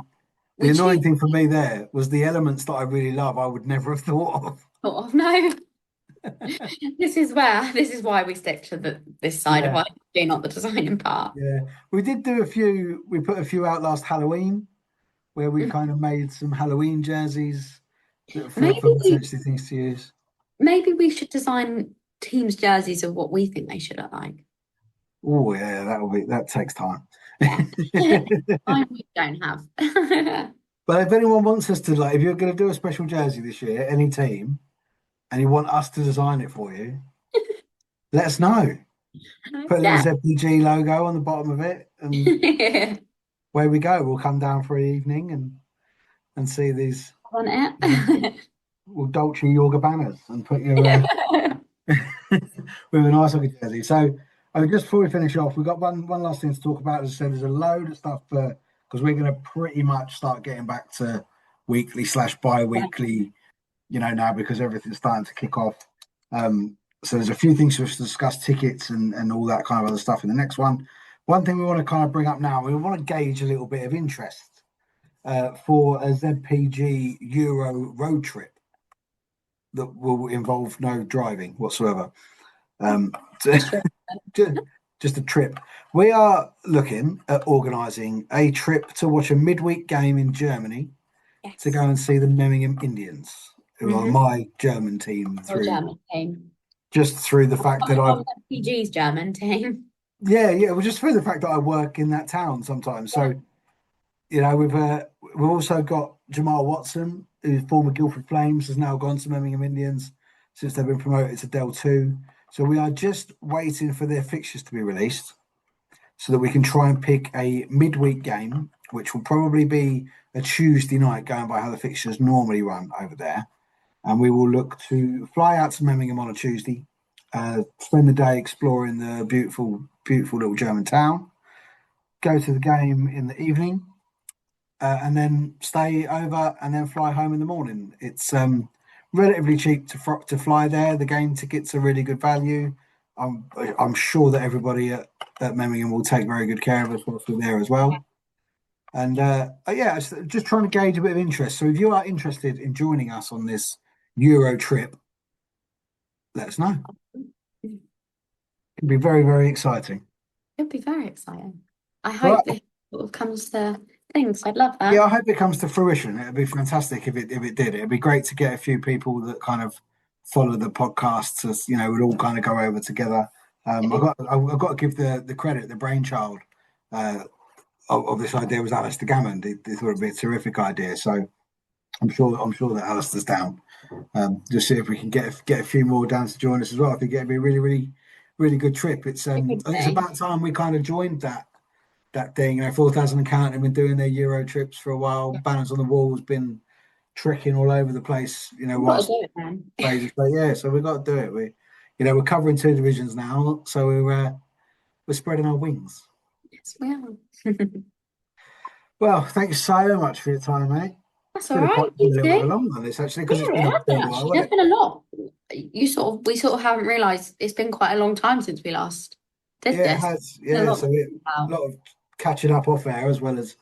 annoying thing for me there was the elements that I really love. I would never have thought of. No. This is why we stick to this side of IT, not the designing part. Yeah, we did do a few. We put a few out last Halloween, where we kind of made some Halloween jerseys for potentially things to use. Maybe we should design teams' jerseys of what we think they should look like. Oh yeah, that takes time. Yeah. Time we don't have. But if anyone wants us to, if you're going to do a special jersey this year, any team, and you want us to design it for you, let us know. Put a little ZPG logo on the bottom of it, and where we go, we'll come down for an evening and see these. Want it? We'll Dolce Yorga banners and put you with a nice looking jersey. So, just before we finish off, we've got one last thing to talk about. As I said, there's a load of stuff because we're going to pretty much start getting back to weekly / bi-weekly. Now because everything's starting to kick off. So there's a few things for us to discuss, tickets and all that kind of other stuff in the next one. One thing we want to kind of bring up now, we want to gauge a little bit of interest for a ZPG Euro road trip that will involve no driving whatsoever. just a trip. We are looking at organising a trip to watch a midweek game in Germany to go and see the Birmingham Indians, who are my German team just through the fact that I'm PG's German team. Yeah, well, just through the fact that I work in that town sometimes. So, we've also got Jamal Watson, who's former Guildford Flames, has now gone to Birmingham Indians since they've been promoted to Del 2. So we are just waiting for their fixtures to be released so that we can try and pick a midweek game, which will probably be a Tuesday night, going by how the fixtures normally run over there. And we will look to fly out to Birmingham on a Tuesday, spend the day exploring the beautiful little German town, go to the game in the evening, and then stay over and then fly home in the morning. It's relatively cheap to fly there. The game tickets are really good value. I'm sure that everybody at Birmingham will take very good care of us whilst we're there as well. And just trying to gauge a bit of interest. So if you are interested in joining us on this Euro trip, let us know. It'd be very, very exciting. It'd be very exciting. I hope this sort of comes to things. I'd love that. Yeah, I hope it comes to fruition. It'd be fantastic if it did. It'd be great to get a few people that kind of follow the podcast. As we'd all kind of go over together. I've got to give the credit, the brainchild of this idea was Alistair Gammond. He thought it'd be a terrific idea. So I'm sure that Alistair's down. Just see if we can get a few more down to join us as well. I think it'd be a really, really, really good trip. It's about time we kind of joined that thing. 4,000 and counting have been doing their Euro trips for a while. Banners on the walls, been trekking all over the place. Whilst do it, man. So we've got to do it. We're covering 2 divisions now, so we're spreading our wings. Yes, we are. Well, thank you so much for your time, mate. That's all right. A little bit long on this, actually, because it's been a while. There's been a lot. We sort of haven't realised it's been quite a long time since we last did this. It has. Yeah, so a lot of catching up off air as well as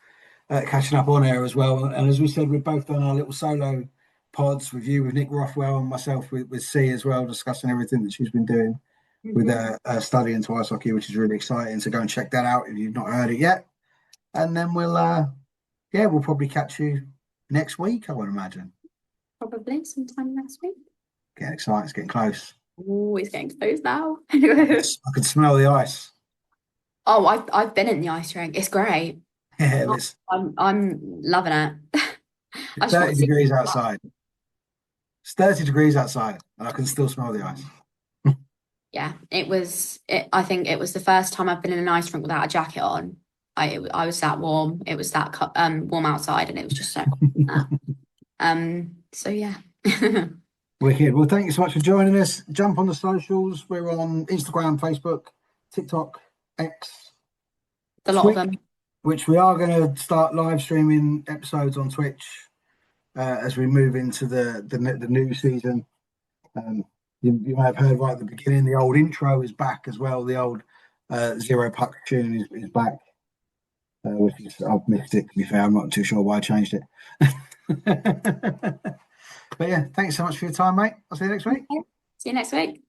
catching up on air as well. And as we said, we've both done our little solo pods with you, with Nick Rothwell, and myself with C as well, discussing everything that she's been doing with studying to ice hockey, which is really exciting. So go and check that out if you've not heard it yet. And then we'll probably catch you next week, I would imagine. Probably sometime next week. Getting excited, it's getting close. Oh, it's getting close now. I can smell the ice. Oh, I've been in the ice rink. It's great. Yeah, I'm loving it. It's 30 degrees outside. It's 30 degrees outside, and I can still smell the ice. Yeah, I think it was the first time I've been in an ice rink without a jacket on. I was that warm. It was that warm outside, and it was just so so yeah. Wicked. Well, thank you so much for joining us. Jump on the socials. We're on Instagram, Facebook, TikTok, X. A lot of them. Which we are going to start live streaming episodes on Twitch as we move into the new season. You may have heard right at the beginning, the old intro is back as well. The old Zero Puck tune is back. I've missed it, to be fair. I'm not too sure why I changed it. But yeah, thanks so much for your time, mate. I'll see you next week. See you next week.